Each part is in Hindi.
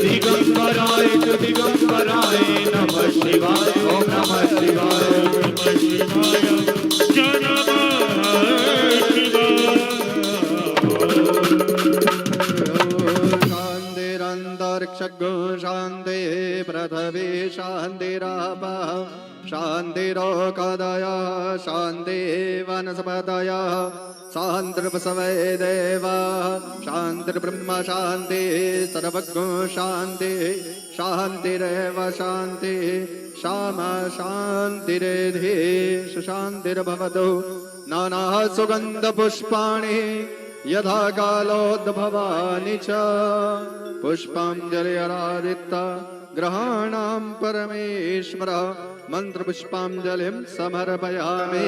दिगंबराय च दिगंबराय नमः शिवाय ओम नमः शिवाय शांतिरंतरिक्षगो शांति पृथ्वी शांतिरापः शांतिरोकदय शांति वनस्पतय शांतिर्पशवे देवा शांतिर्ब्रह्म शांति सर्वज्ञो शांति शांतिरेव शांति श्यामा शांतिरेधि सुशांतिर्भवतु नाना सुगंध पुष्पाणि यथा कालोद्भवानि च पुष्पांजलि आराधिता ग्रहाणां परमेश्वर मंत्र पुष्पांजलिं समर्पयामि।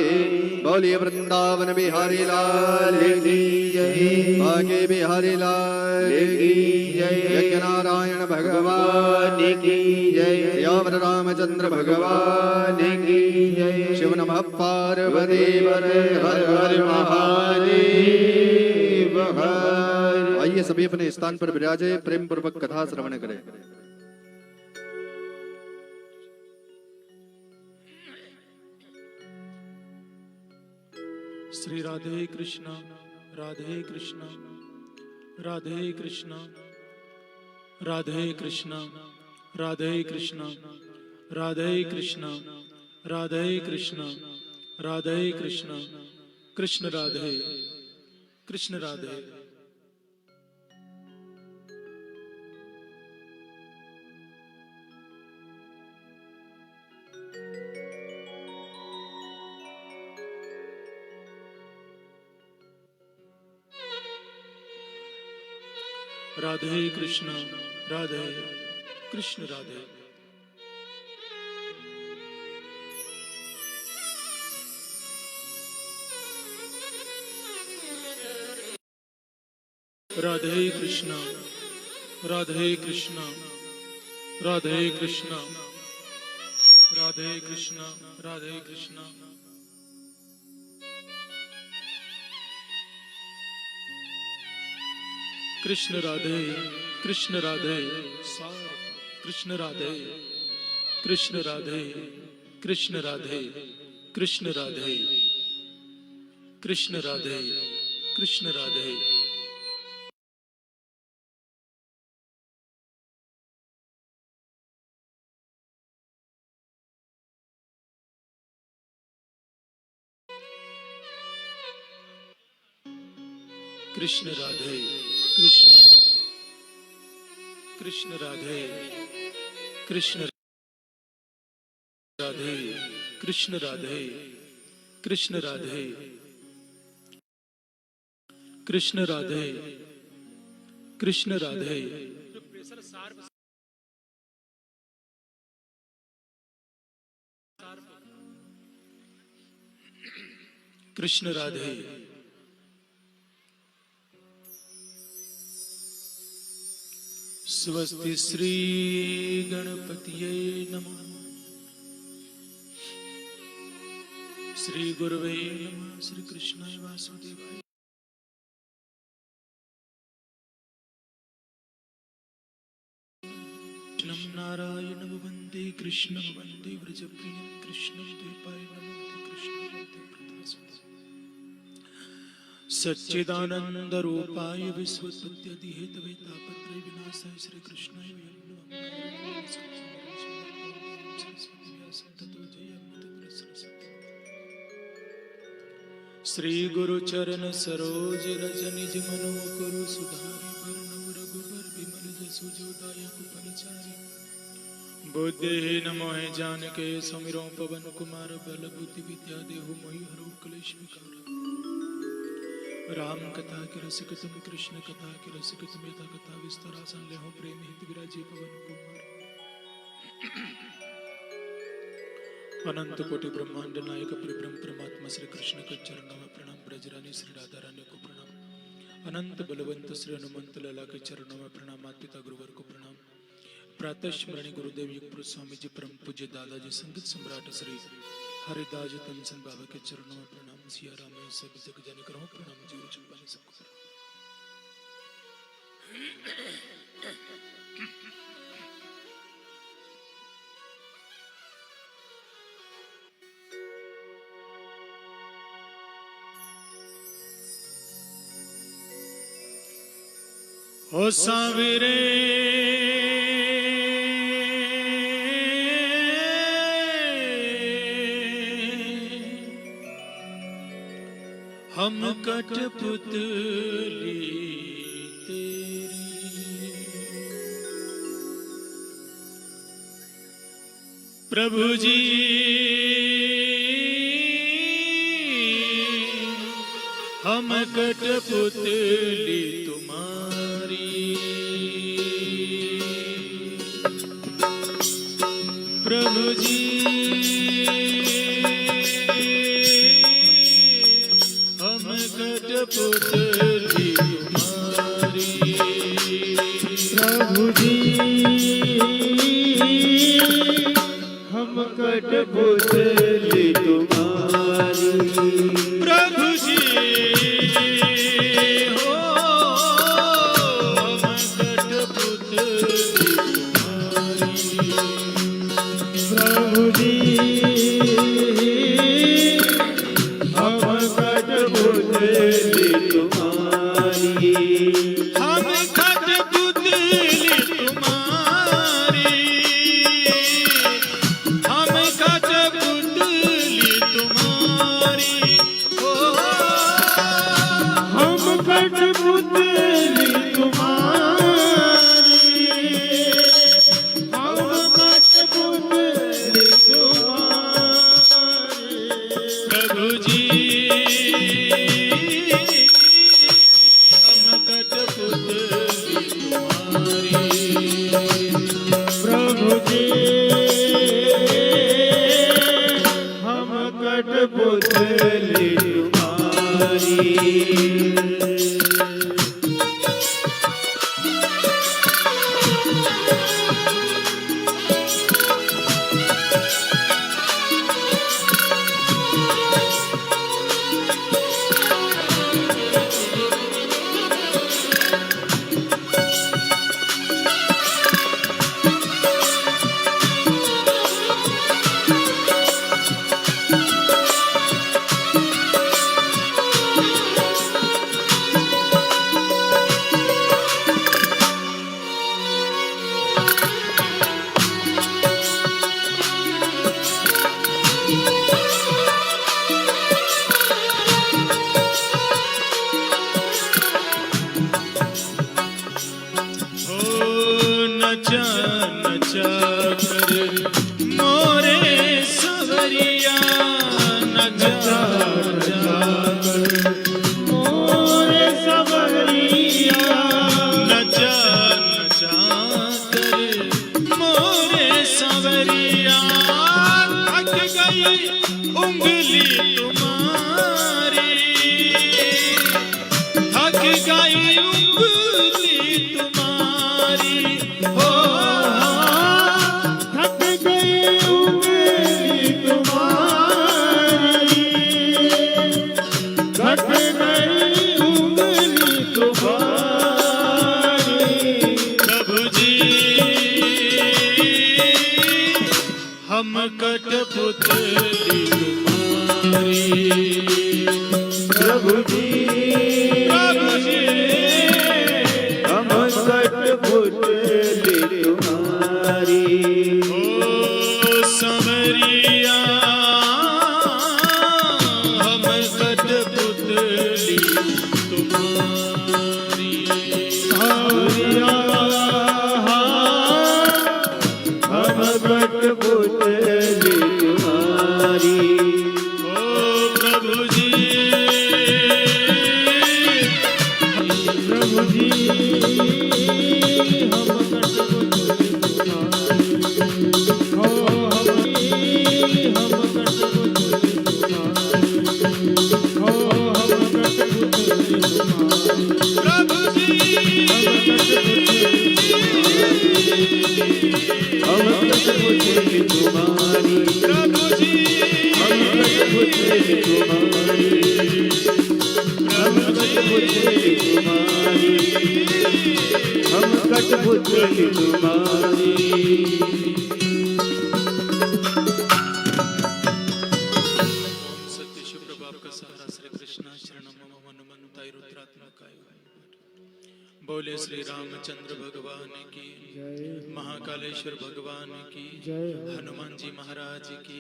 बोलिए वृंदावन बिहारी लाल की जय, बांके बिहारी लाल की जय, यज्ञनारायण भगवान की जय, यावर रामचंद्र भगवान की जय। शिव नमः पार्वती पते हर हर महादेव। आइए सभी अपने स्थान पर विराजे, प्रेम पूर्वक कथा श्रवण करें। श्री राधे कृष्ण राधे कृष्ण राधे कृष्ण राधे कृष्ण राधे कृष्ण राधे कृष्ण राधे कृष्ण राधे कृष्ण कृष्ण राधे कृष्ण राधे। राधे कृष्ण राधे कृष्ण राधे। राधे कृष्ण राधे कृष्ण राधे कृष्ण राधे कृष्ण राधे कृष्ण। कृष्ण राधे कृष्ण राधे कृष्ण राधे कृष्ण राधे कृष्ण राधे कृष्ण राधे कृष्ण राधे कृष्ण राधे। कृष्ण राधे कृष्ण कृष्ण राधे कृष्ण राधे कृष्ण राधे कृष्ण राधे कृष्ण राधे कृष्ण राधे। कृष्ण राधे स्वस्ति श्री गणपतिये नमः। श्री गुरुवे नमः। श्री कृष्णाय वासुदेवाय। कृष्णं नारायणं वन्दे कृष्णं वन्दे व्रजप्रियं कृष्णं द्वैपायनं कृष्णं वन्दे प्रदासुतं सच्चिदानन्दरूपाय विश्वोत्पत्त्यादिहेतवे तापत्रय विनाशाय श्रीकृष्णाय वयं नमः। श्री गुरु चरण सरोज रज निज मनो करो सुधारि वर्णम रघुबर विमल जसु जो दायक फलचारि। बुद्धिहीन मोहि जानके समिरो पवन कुमार बल बुद्धि विद्या देहु मोहि हरो क्लेश विकार। राम कथा के रसिक तुम कृष्ण कथा के रसिक तुम यथा कथा विस्तारा संलेहो प्रेम हित विराजे पवन कुमार। अनंत कोटि ब्रह्मांड नायक परिब्रह्म परमात्मा श्री कृष्ण के चरणों में प्रणाम। ब्रजरानी श्री राधा रानी को प्रणाम। अनंत बलवंत श्री हनुमंत लला के चरणों में प्रणाम। माता पिता गुरुवर को प्रणाम। प्रातः स्मरणीय गुरुदेव युगपुर स्वामी जी परम पूज्य दादाजी संगीत सम्राट श्री हरिदास तनसन बाबा के चरणों में प्रणाम। सिया राम सभी जग जन करो प्रणाम। जीव चुपाने सबको ओ साविरे हम कठपुतली तेरी, प्रभु जी हम कठपुतली तुम्हारी, प्रभु जी हम कठपुतली तुम्हारी, प्रभु जी हम कठपुतली तुम्हारी, प्रभु जी हो हम कठपुतली तुम्हारी, प्रभु जी हम कठपुतली तुम्हारी, हम कठपुतली तुम्हारी, हम कठपुतली तुम्हारी, ओ हम कठपुतली तुम्हारी, हम कठपुतली तुम्हारी, प्रभु जी हम कठपुतली तुम्हारी, प्रभु जी हम कठपुतली तुम्हारी, नचा नचा कर मोरे सवरिया, नचा नचा कर मोरे सवरिया, नचा नचा कर मोरे सवरिया, थक गई उंगली तुम्हारी, थक गई उंगली तुम्हारी, हो थक गई उंगली तुम्हारी, थक गई उंगली तुम्हारी, प्रभु जी हम कठपुतली तुम्हारी, प्रभु जी प्रभु जी हम कठपुतली तुम्हारी, ओ संवरिया हम कठपुतली तुम्हारी, सावरिया हम कठपुतली तुम्हारी, ओ प्रभु जी प्रभु जी हम कठपुतली तुम्हारी, हो हम कठपुतली तुम्हारी, हो हम कठपुतली तुम्हारी, प्रभु जी हम कठपुतली तुम्हारी, प्रभु जी हम कठपुतली तुम्हारी, हम कठपुतली तुम्हारी, हम कठपुतली तुम्हारी। सत्य शिव प्रभाव का सहारा श्री कृष्ण शरणम मम हनुमंताय रुद्रात्मकाय। बोले श्री रामचंद्र भगवान की, महाकालेश्वर भगवान की, हनुमान जी महाराज की,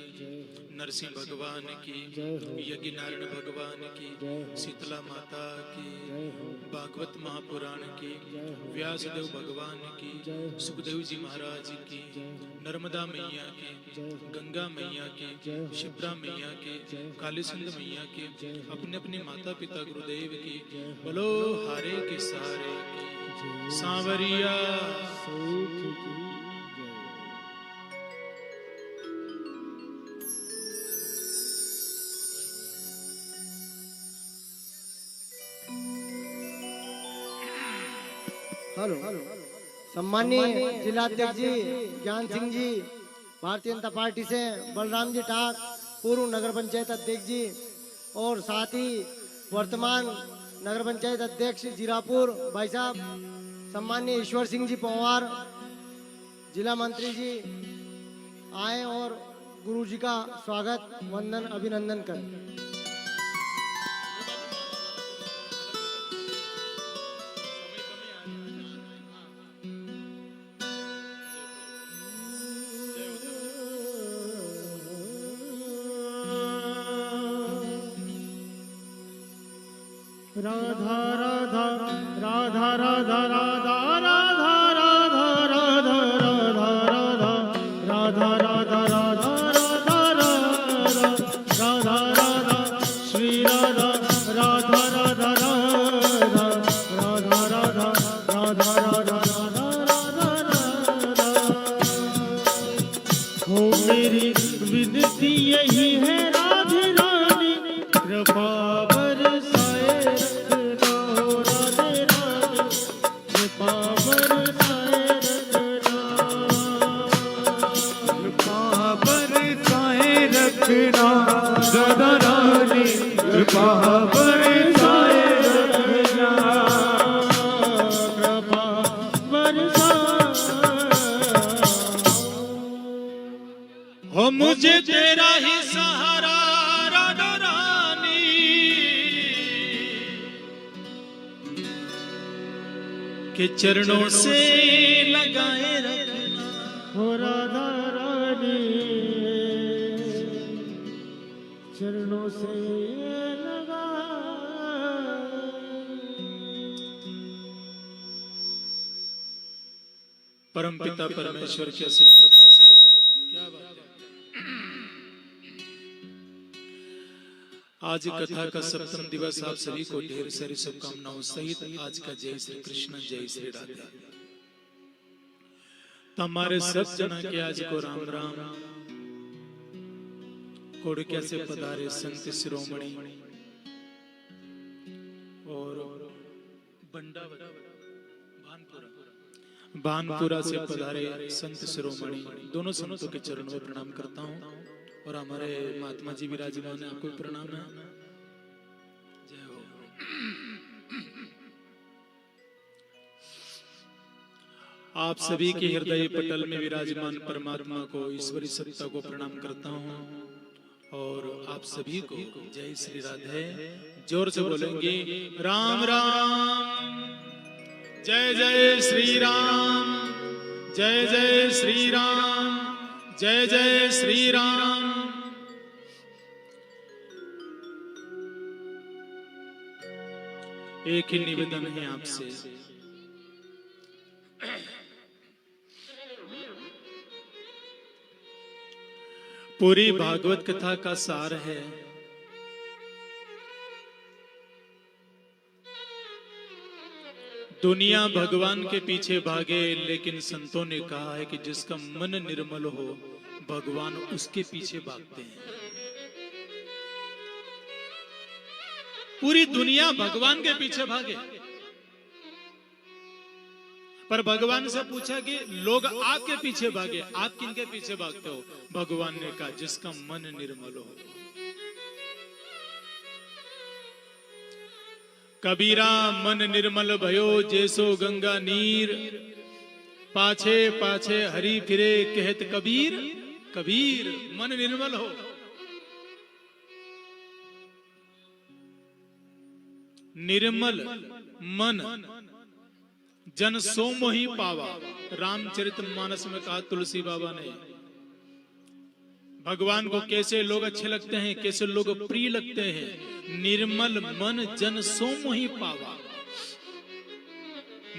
नरसिंह भगवान की, यज्ञ नारायण भगवान की, शीतला माता की, भागवत महापुराण की, व्यासदेव भगवान की, सुखदेव जी महाराज की, नर्मदा मैया की, गंगा मैया की, शिप्रा मैया की, काली सिंध मैया की, अपने अपने माता पिता गुरुदेव की, बोलो हारे के सहारे की, सांवरिया। हेलो, सम्मानीय जिलाध्यक्ष जी ज्ञान सिंह जी, भारतीय जनता पार्टी से बलराम जी ठाक, पूर्व नगर पंचायत अध्यक्ष जी, और साथ ही वर्तमान नगर पंचायत अध्यक्ष जीरापुर भाई साहब, सम्मानीय ईश्वर सिंह जी पवार, जिला मंत्री जी आए और गुरु जी का स्वागत वंदन अभिनंदन करें। राधा राधा राधा राधा राधा राधा राधा राधा राधा राधा राधा राधा राधा राधा श्री राधा राधा राधा राधा राधा राधा राधा राधा राधा हो मेरी विनती यही है राधे रानी, कृपा हो मुझे तेरा ही सहारा राधा रानी, के चरणों से लगाए रखना। हो राधा रानी चरणों से लगा। परमपिता परमेश्वर की असीम कृपा से क्या बात है। आज कथा का सप्तम दिवस, आप सभी को ढेर सारी शुभकामनाओं सहित आज का जय श्री कृष्ण, जय श्री राधे। तो हमारे सब जना के आज को राम राम। कोड़किया से पधारे संत शिरोमणि और भानपुरा से पधारे संत शिरोमणि, दोनों संतों के चरणों में प्रणाम करता हूँ। और हमारे महात्मा जी विराजमान है, आपको प्रणाम है। जय हो। आप सभी के हृदय पटल में विराजमान परमात्मा को, ईश्वरी सत्ता को प्रणाम करता हूँ। और आप सभी को जय श्री राधे जोर से बोलेंगे। राम राम, जय जय श्री राम, जय जय श्री राम, जय जय श्री राम। एक ही निवेदन है आपसे, पूरी भागवत कथा का सार है दुनिया भगवान के पीछे भागे, लेकिन संतों ने कहा है कि जिसका मन निर्मल हो भगवान उसके पीछे भागते हैं। पूरी दुनिया भगवान के पीछे भागे, पर भगवान से पूछा कि लोग आपके पीछे भागे, आप किनके पीछे भागते हो? भगवान ने कहा जिसका मन निर्मल हो। कबीरा मन निर्मल भयो जैसो गंगा नीर, पाछे पाछे हरि फिरे कहत कबीर। कबीर मन निर्मल हो, निर्मल मन जन सो मोहि पावा। रामचरितमानस में कहा तुलसी बाबा ने, भगवान को कैसे लोग अच्छे लगते हैं, कैसे लोग प्रिय लगते हैं। निर्मल मन जन सो मोहि पावा,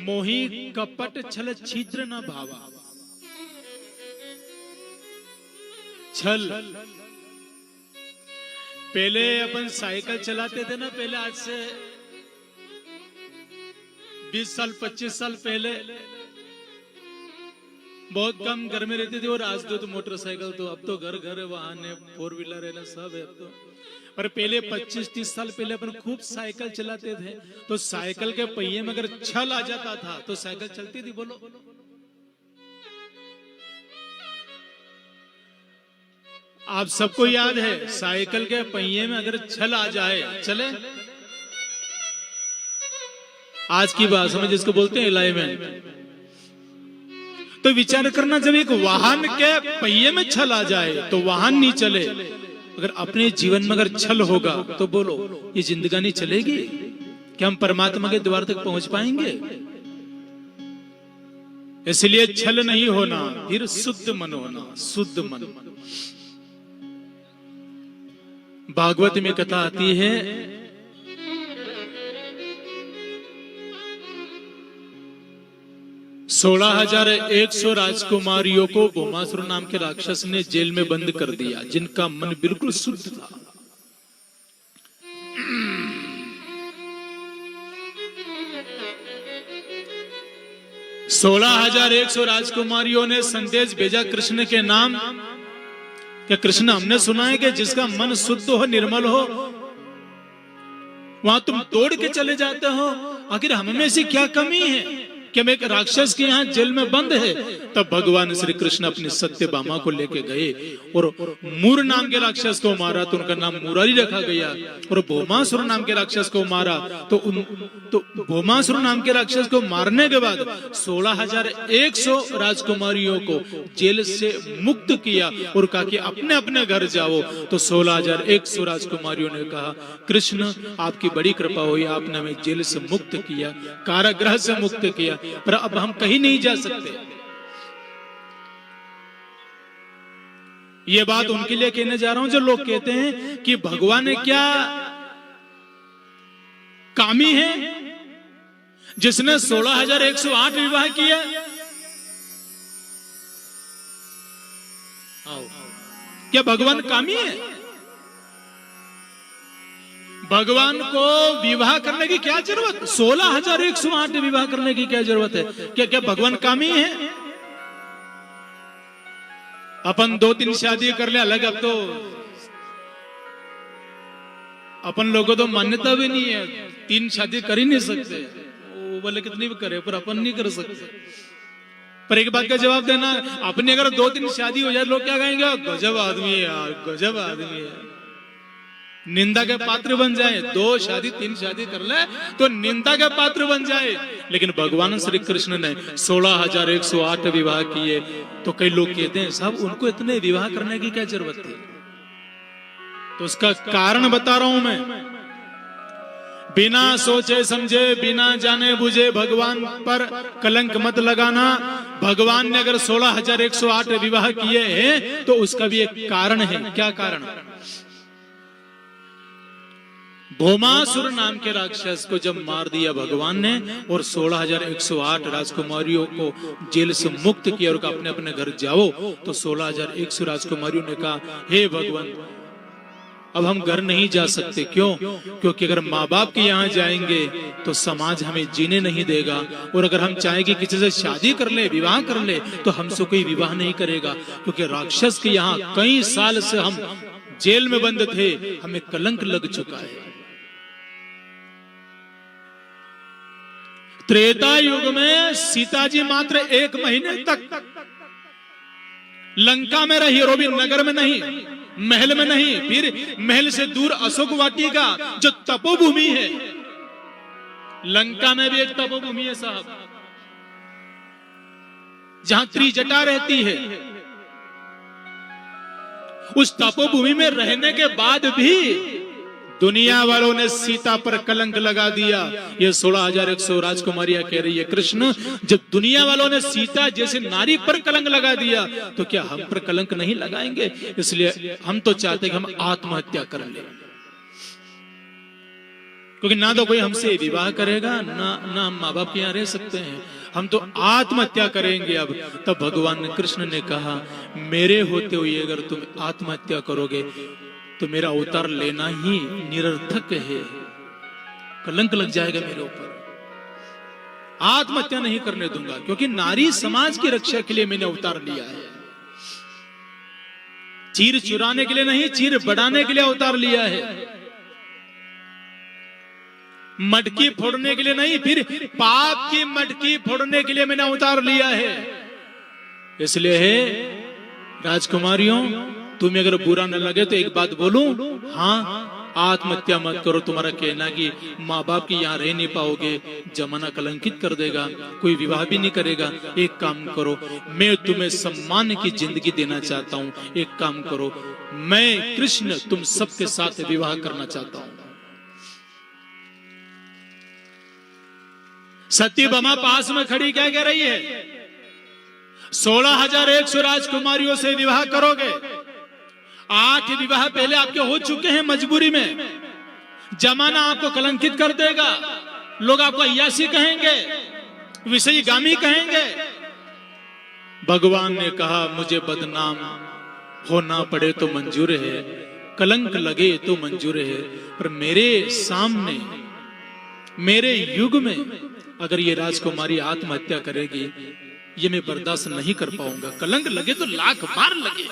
मोहि कपट छल छिद्र न भावा। छल, पहले अपन साइकिल चलाते थे ना, पहले आज से 20 साल 25 साल पहले बहुत कम घर में रहती थी, और आज तो मोटरसाइकिल तो अब तो घर घर वाहन है, 4 व्हीलर है ना, सब है अब तो। पर पहले 25-30 साल पहले अपन खूब साइकिल चलाते थे, तो साइकिल के पहिए में अगर छल आ जाता था तो साइकिल चलती थी। बोलो, आप सबको याद है, साइकिल के पहिए में अगर छल आ जाए चले। आज की भाषा में जिसको बोलते हैं अलाइनमेंट। तो विचार करना, जब एक वाहन के पहिए में छल आ जाए तो वाहन नहीं चले, अगर अपने जीवन में अगर छल होगा तो बोलो ये जिंदगानी चलेगी? क्या हम परमात्मा के द्वार तक पहुंच पाएंगे? इसलिए छल नहीं होना, फिर शुद्ध मन होना, शुद्ध मन। भागवत में कथा आती है, 16,100 राजकुमारियों को भौमासुर नाम के राक्षस ने जेल में बंद कर दिया, जिनका मन बिल्कुल शुद्ध था। सोलह 16,100 राजकुमारियों ने संदेश भेजा कृष्ण के नाम कि कृष्ण, हमने सुना है कि जिसका मन शुद्ध हो, निर्मल हो, वहां तुम तोड़ के चले जाते हो। आखिर हमें ऐसी क्या कमी है कि हम एक राक्षस के यहाँ जेल में बंद है? तब भगवान श्री कृष्ण अपनी सत्यभामा को लेके गए और मूर नाम के राक्षस को मारा, तो उनका नाम मुरारी रखा गया। और भौमासुर नाम के राक्षस को मारा, तो भौमासुर नाम के राक्षस को मारने के बाद 16,100 राजकुमारियों को जेल से मुक्त किया और कहा कि अपने अपने घर जाओ। तो 16,100 राजकुमारियों ने कहा, कृष्ण आपकी बड़ी कृपा हुई, आपने हमें जेल से मुक्त किया, कारागृह से मुक्त किया, पर अब हम कहीं नहीं जा सकते। ये बात उनके लिए कहने जा रहा हूं जो लोग कहते हैं कि भगवान ने क्या कामी है जिसने 16,108 विवाह किया। क्या भगवान कामी है? भगवान को विवाह करने की क्या जरूरत? 16,108 विवाह करने की क्या जरूरत है? क्या भगवान कामी है? अपन 2-3 शादी कर ले अलग, अब तो अपन लोगों तो मान्यता भी नहीं है, 3 शादी कर ही नहीं सकते। वो बोले कितनी भी करे, पर अपन नहीं कर सकते। पर एक बात का जवाब देना, अपनी अगर 2-3 शादी हो जाए लोग क्या कहेंगे? गजब आदमी है यार, गजब आदमी है। निंदा के पात्र बन जाए, 2 शादी 3 शादी कर ले तो निंदा के पात्र बन जाए। लेकिन भगवान श्री कृष्ण ने 16,108 विवाह किए। तो कई लोग कहते हैं साहब उनको इतने विवाह करने की क्या जरूरत थी? तो उसका कारण बता रहा हूं मैं। बिना सोचे समझे, बिना जाने बुझे भगवान पर कलंक मत लगाना। भगवान ने अगर 16,108 विवाह किए हैं तो उसका भी एक कारण है। क्या कारण? भौमासुर नाम के राक्षस को जब मार दिया भगवान ने और 16,108 राजकुमारियों को जेल से मुक्त किया और कहा अपने अपने घर जाओ, तो 16,100 राजकुमारियों ने कहा, हे भगवान अब हम घर नहीं जा सकते। क्यों? क्योंकि अगर माँ बाप के यहाँ जाएंगे तो समाज हमें जीने नहीं देगा, और अगर हम चाहें कि किसी से शादी कर ले, विवाह कर ले, तो हमसे कोई विवाह नहीं करेगा, क्योंकि राक्षस के यहाँ कई साल से हम जेल में बंद थे, हमें कलंक लग चुका है। त्रेता युग में सीता जी मात्र 1 महीने तक लंका में रही, और भी नगर में नहीं, महल में नहीं, फिर महल से दूर अशोक वाटिका जो तपोभूमि है लंका में भी एक तपोभूमि है साहब, जहां त्रिजटा रहती है। उस तपोभूमि में रहने के बाद भी दुनिया वालों ने सीता पर कलंक लगा दिया। ये 16,100 राजकुमारियां कह रही है, कृष्ण जब दुनिया वालों ने सीता जैसे नारी पर कलंक लगा दिया तो क्या हम पर कलंक नहीं लगाएंगे? इसलिए हम तो चाहते हैं कि हम आत्महत्या कर लें, क्योंकि ना तो कोई हमसे विवाह करेगा, ना हम माँ बाप के यहाँ रह सकते हैं, हम तो आत्महत्या करेंगे। अब तब भगवान कृष्ण ने कहा, मेरे होते हुए अगर तुम आत्महत्या करोगे तो मेरा अवतार लेना ही निरर्थक है, कलंक लग जाएगा मेरे ऊपर। आत्महत्या नहीं करने दूंगा, क्योंकि नारी समाज की रक्षा के लिए मैंने अवतार लिया है। चीर चुराने के लिए नहीं, चीर बढ़ाने के लिए अवतार लिया है। मटकी फोड़ने के लिए नहीं, फिर पाप की मटकी फोड़ने के लिए मैंने अवतार लिया है। इसलिए है राजकुमारियों, तुम्हें अगर बुरा न लगे तो एक बात बोलूं, हाँ आत्महत्या मत करो। तुम्हारा कहना कि माँ बाप की यहाँ रह नहीं पाओगे, जमाना कलंकित कर देगा, कोई विवाह भी नहीं करेगा। एक काम करो, मैं तुम्हें सम्मान की जिंदगी देना चाहता हूँ। एक काम करो, मैं कृष्ण तुम सबके साथ विवाह करना चाहता हूँ। सत्यभामा पास में खड़ी क्या कह रही है? 16,100 राजकुमारियों से विवाह करोगे? 8 विवाह पहले आपके हो चुके हैं मजबूरी में। जमाना आपको कलंकित कर देगा, लोग आपको अय्यासी कहेंगे, विषयगामी कहेंगे। भगवान ने कहा, मुझे बदनाम होना पड़े तो मंजूर है, कलंक लगे तो मंजूर है, पर मेरे सामने मेरे युग में अगर ये राजकुमारी आत्महत्या करेगी, ये मैं बर्दाश्त नहीं कर पाऊंगा। कलंक लगे तो लाख बार लगे।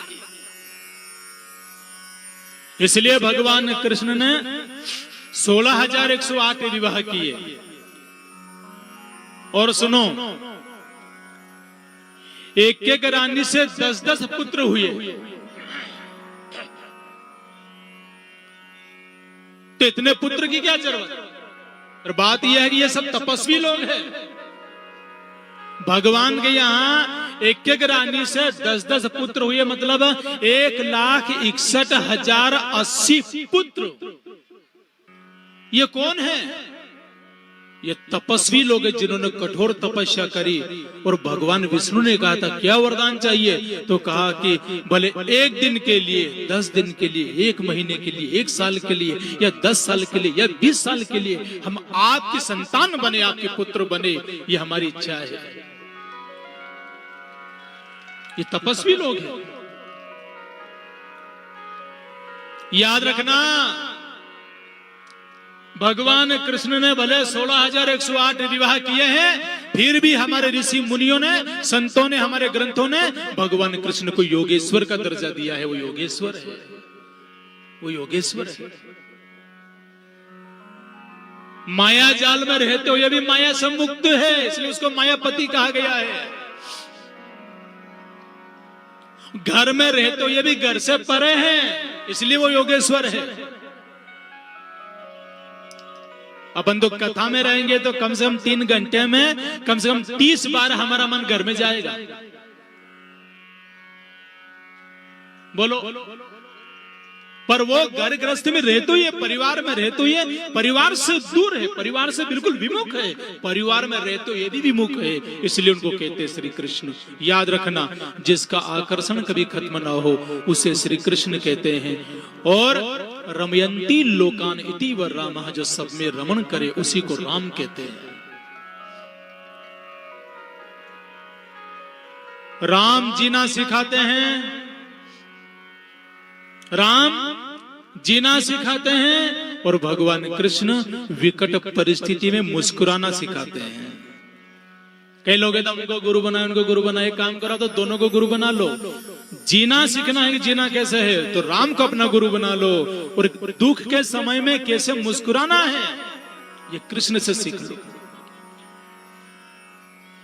इसलिए भगवान कृष्ण ने 16,108 विवाह किए। और सुनो, एक एक रानी से 10-10 पुत्र हुए। तो इतने पुत्र की क्या जरूरत? और बात यह है कि ये सब तपस्वी लोग हैं। भगवान के यहाँ एक एक रानी से 10-10 पुत्र हुए, मतलब 1,61,080 पुत्र। ये कौन है? ये तपस्वी लोग हैं जिन्होंने कठोर तपस्या करी। और भगवान विष्णु ने कहा था क्या वरदान चाहिए? तो कहा कि भले 1 दिन के लिए, 10 दिन के लिए, 1 महीने के लिए, 1 साल के लिए, या 10 साल के लिए, या 20 साल के लिए हम आपकी संतान बने, आपके पुत्र बने, ये हमारी इच्छा है। ये तपस्वी लोग हैं, याद रखना। भगवान कृष्ण ने भले 16,108 विवाह किए हैं, फिर भी हमारे ऋषि मुनियों ने, संतों ने, हमारे ग्रंथों ने भगवान कृष्ण को योगेश्वर का दर्जा दिया है। वो योगेश्वर है, वो योगेश्वर है। माया जाल में रहते हुए भी माया से मुक्त है, इसलिए उसको मायापति कहा गया है। घर में रहते हुए भी घर से परे हैं, इसलिए वो योगेश्वर है। अपन तो कथा में रहेंगे तो कम से कम 3 घंटे में कम से कम 30 बार हमारा मन घर में जाएगा। बोलो। पर वो घर गृहस्थ में रहते हुए, परिवार में रहते हुए, परिवार से दूर है, परिवार से बिल्कुल विमुख है, परिवार में रहते हुए भी विमुख है। इसलिए उनको कहते हैं श्री कृष्ण। याद रखना, जिसका आकर्षण कभी खत्म ना हो उसे श्री कृष्ण कहते हैं। और रमयंती लोकान इति व रामः, जो सब में रमण करे उसी को राम कहते हैं। राम जीना सिखाते हैं, राम जीना सिखाते हैं, और भगवान कृष्ण विकट परिस्थिति में मुस्कुराना सिखाते हैं। कई लोग कहते हैं उनको गुरु बनाए, उनको गुरु बनाए, काम करा तो दोनों को गुरु बना लो। जीना सीखना है कि जीना कैसे है, तो राम को अपना गुरु बना लो। और दुख के समय में कैसे मुस्कुराना है, ये कृष्ण से सीख लो।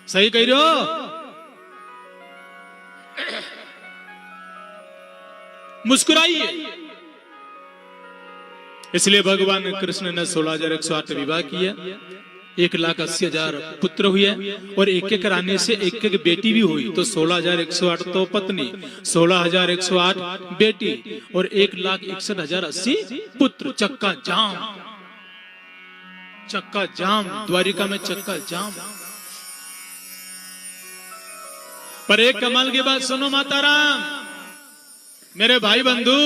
सही कह रहे हो? मुस्कुराइए। इसलिए भगवान कृष्ण ने 16,108 विवाह किया। 1,80,000 पुत्र हुए और एक एक रानी से एक एक बेटी भी हुई, तो 16,108 तो पत्नी, 16,108 बेटी और 1,61,080 पुत्र। चक्का जाम, चक्का जाम, द्वारिका में चक्का जाम। पर एक कमाल की बात सुनो माता राम, मेरे भाई बंधु,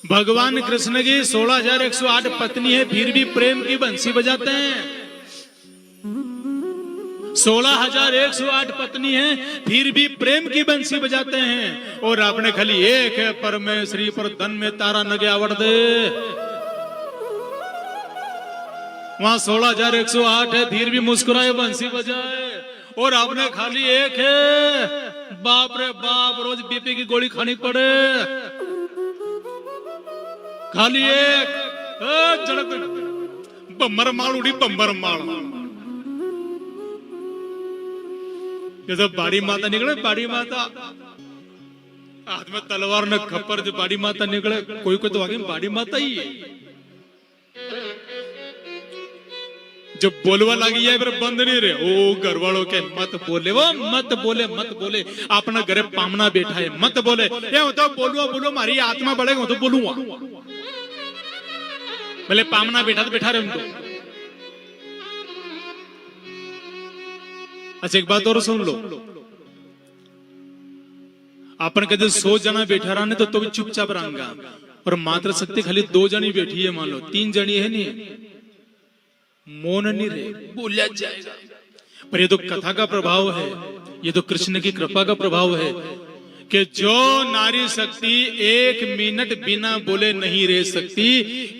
भगवान कृष्ण की 16,108 पत्नी है, फिर भी प्रेम की बंसी बजाते हैं। 16,108 पत्नी है, फिर भी प्रेम की बंसी बजाते हैं। और आपने खाली एक है परमेश्वरी पर धन में तारा नगे आवड़ दे, वहां 16,108 है, फिर भी मुस्कुराए बंसी बजाए। और आपने खाली एक है, बाप रे बाप, रोज बीपी की गोली खानी पड़े, खाली एक जड़क बम्बर माल उड़ी, बम्बर माल। जैसे बाड़ी माता निकले, बाड़ी माता हाथ में तलवार न खप्पर, जो बाड़ी माता निकले, कोई कोई तो आगे बाड़ी माता ही है। जब बोलवा लगी है फिर बंद नहीं रहे, ओ घर वालों के मत बोले, वो मत बोले, मत बोले, अपना घरे पामना बैठा है, मत बोले। ये तो बोलो बोलो, मारी आत्मा बढ़ेगा तो बोलूंगा, भले पामना बैठा तो बैठा रहे उनको। अच्छा एक बात और सुन लो, अपन कहते 100 जना बैठा रहा तो भी चुपचाप रहेंगा, और मात्र शक्ति खाली 2 जनी बैठी है, मान लो 3 जनी है नहीं, मौन नहीं रहे, बोला जाएगा। पर ये तो कथा का प्रभाव है, ये तो कृष्ण की कृपा का प्रभाव है कि जो नारी शक्ति 1 मिनट बिना बोले नहीं रह सकती,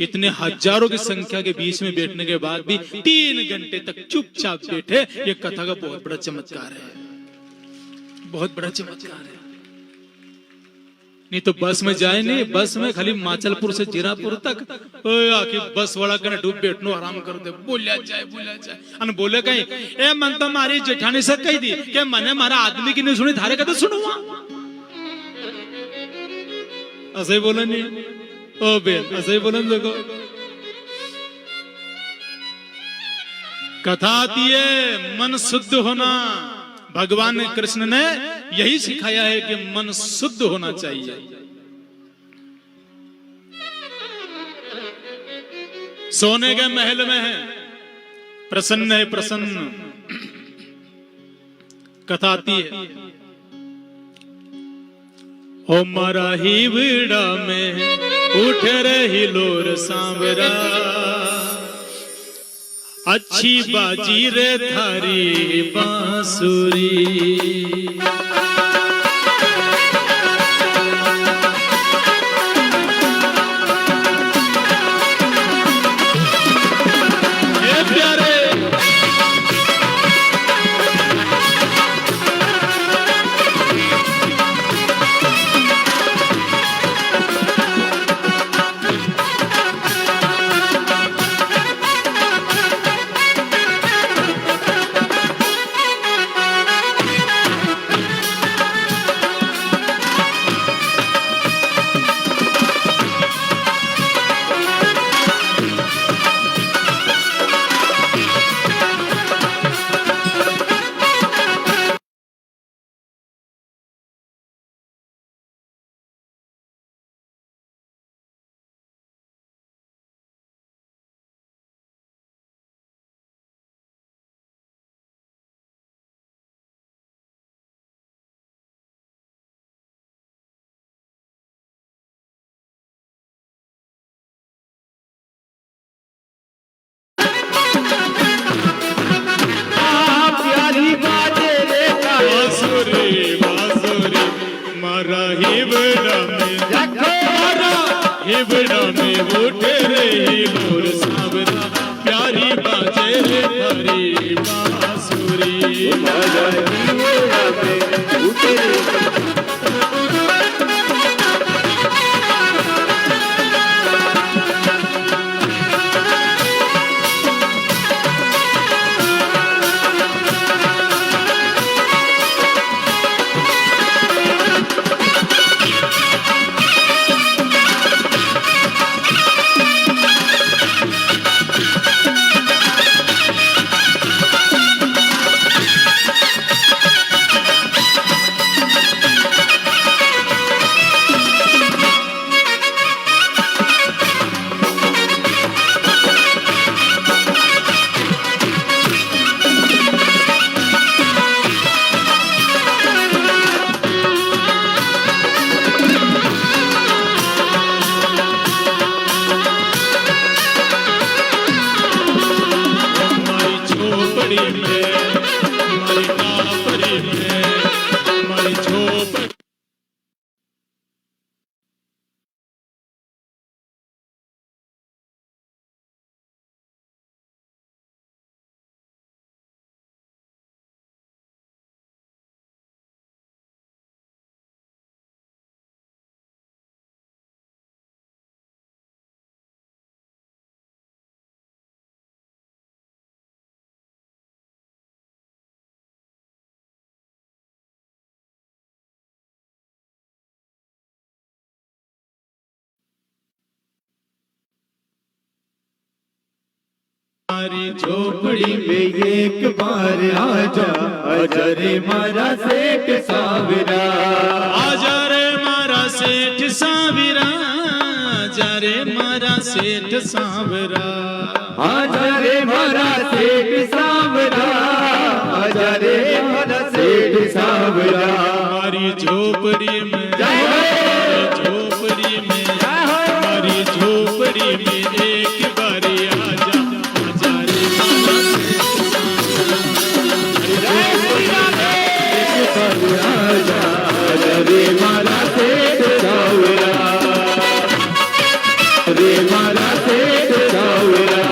इतने हजारों की संख्या के बीच में बैठने के बाद भी 3 घंटे तक चुपचाप बैठे, ये कथा का बहुत बड़ा चमत्कार है, बहुत बड़ा चमत्कार है। नहीं तो बस में जाए नहीं, बस में खाली माचलपुर से जीरापुर तक आखिर बस वाला कने डूब बैठनो आराम कर दे, बोलिया जाए बोलिया जाए। अन बोले कहीं ए मन तो मारी जेठानी से कही दी कि मैंने मारा आदमी की नहीं सुनी, थारे का तो सुनूंगा, ऐसे बोला नहीं ओ बेन, ऐसे ही बोला देखो। कथा आती है मन शुद्ध होना, भगवान कृष्ण ने यही सिखाया है कि मन शुद्ध होना चाहिए। सोने के महल में है, प्रसन्न है, प्रसन्न। कथा आती है, हो मारा ही वीड़ा में उठ रही लोर सांवरा, अच्छी बाजी रे थारी बांसुरी। ये प्यारे हिबड़ा में उठ रही लोर सांवरा, प्यारी बाजे रे थारी बांसुरी। मारी झोपड़ी में एक बार आजा, आजा रे मारा सेठ सावरा, आजा रे मारा सेठ सावरा, आजा रे मारा सेठ सावरा, आजा रे मारा सेठ सावरा, आजा रे मारा सेठ सावरा। मारी झोपड़ी में, झोपड़ी में, मारी झोपड़ी में एक बारी आजा, आजा रे मारा सेठ सावरा, आजा, आजा रे मारा सेठ सावरा, रे मारा सेठ सावरा।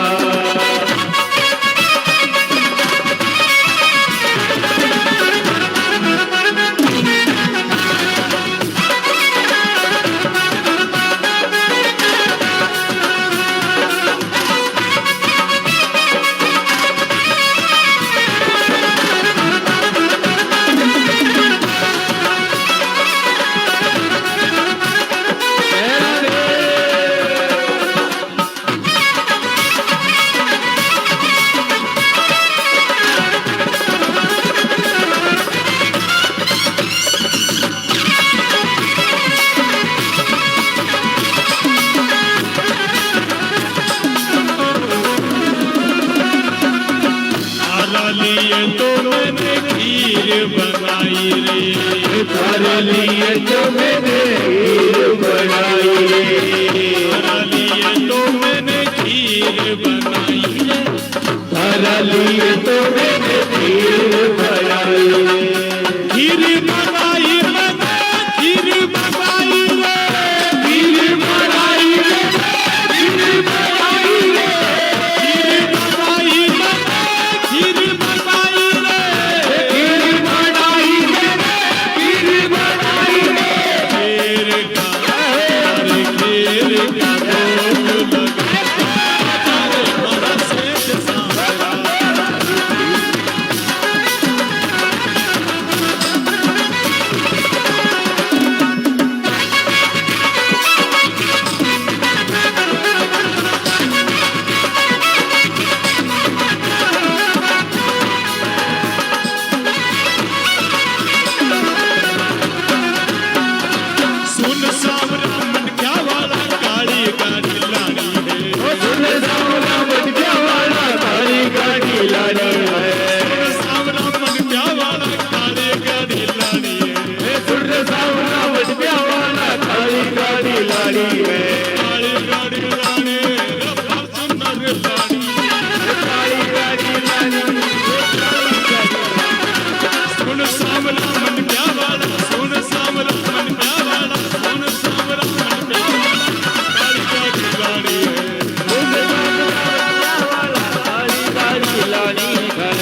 लिए तो मैंने खीर बनाई रे, तारे लिए तो मैंने खीर बनाई रे, तारा लिए तो मैंने खीर बनाई रे, तारा लिए तो मैंने खीर बनाई रे, खीर बनाई मैंने, खीर बनाई रे, खीर बनाई रे, खीर बनाई रे, खीर बनाई मैंने, खीर बनाई रे, खीर बनाई रे, खीर बनाई रे। खीर का, अरे खीर का भोग लगा, आजा रे मारा सेठ सावरा, सुन सावरा मन क्या वाला काली गाड़ी लानी है, सुन सावरा मटकिया वाला काली गाड़ी लानी है, सुन सावरा मन क्या वाला काली गाड़ी लानी है, सुन सावरा मटकिया वाला काली गाड़ी लानी है, काली गाड़ी लानी है, फॉर्च्यूनर लानी है, काली गाड़ी लानी है। सुन सावरा मन क्या वाला, सुन सावरा मन क्या वाला, सुन सावरा मन क्या वाला, काली गाड़ी लानी है। काली गाड़ी लानी है।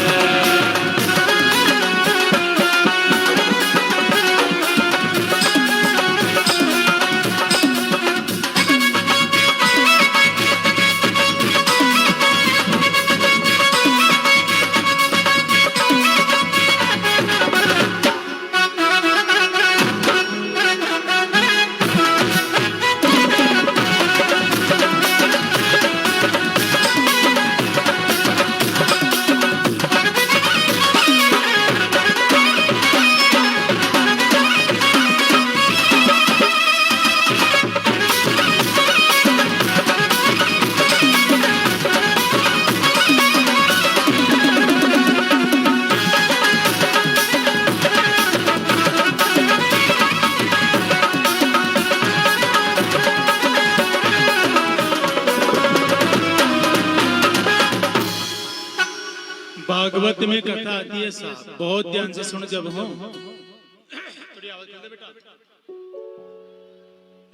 भागवत में कथा आती है साहब, बहुत ध्यान से सुन जब हो, थोड़ी आवाज कर दे बेटा,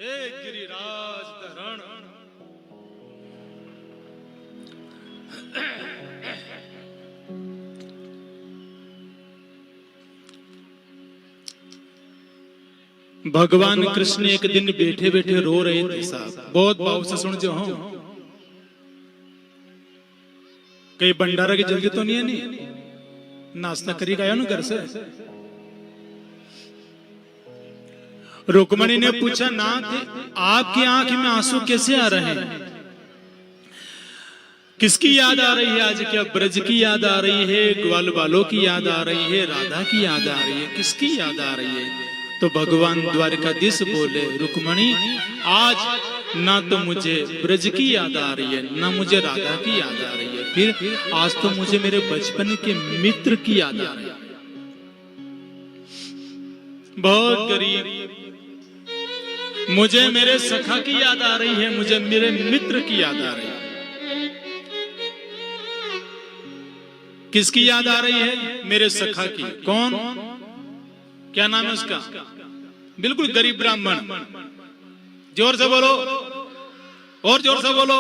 ए गिरिराज धरण, भगवान कृष्ण एक दिन बैठे बैठे रो रहे थे साहब, बहुत भाव से सुन जो हो, कहीं भंडारा की जल्दी तो नहीं है, नहीं नाश्ता करी गया ना घर से। रुक्मणी ने पूछा, नाथ आपकी आंख में आंसू कैसे आ रहे हैं? किसकी याद आ रही है आज? क्या ब्रज की याद आ रही है, ग्वाल बालों की याद आ रही है, राधा की याद आ रही है, किसकी याद आ रही है? तो भगवान द्वारकाधीश बोले, रुक्मणी आज ना तो मुझे ब्रज की याद आ रही है, ना मुझे राधा की याद आ रही है, फिर आज तो मुझे मेरे बचपन के मित्र की याद आ रही है। बहुत गरीब, मुझे मेरे सखा की याद आ रही है, मुझे मेरे मित्र की याद आ रही है। किसकी याद आ रही है? मेरे सखा की। कौन? क्या नाम है उसका? बिल्कुल गरीब ब्राह्मण। जोर से बोलो, और जोर से बोलो।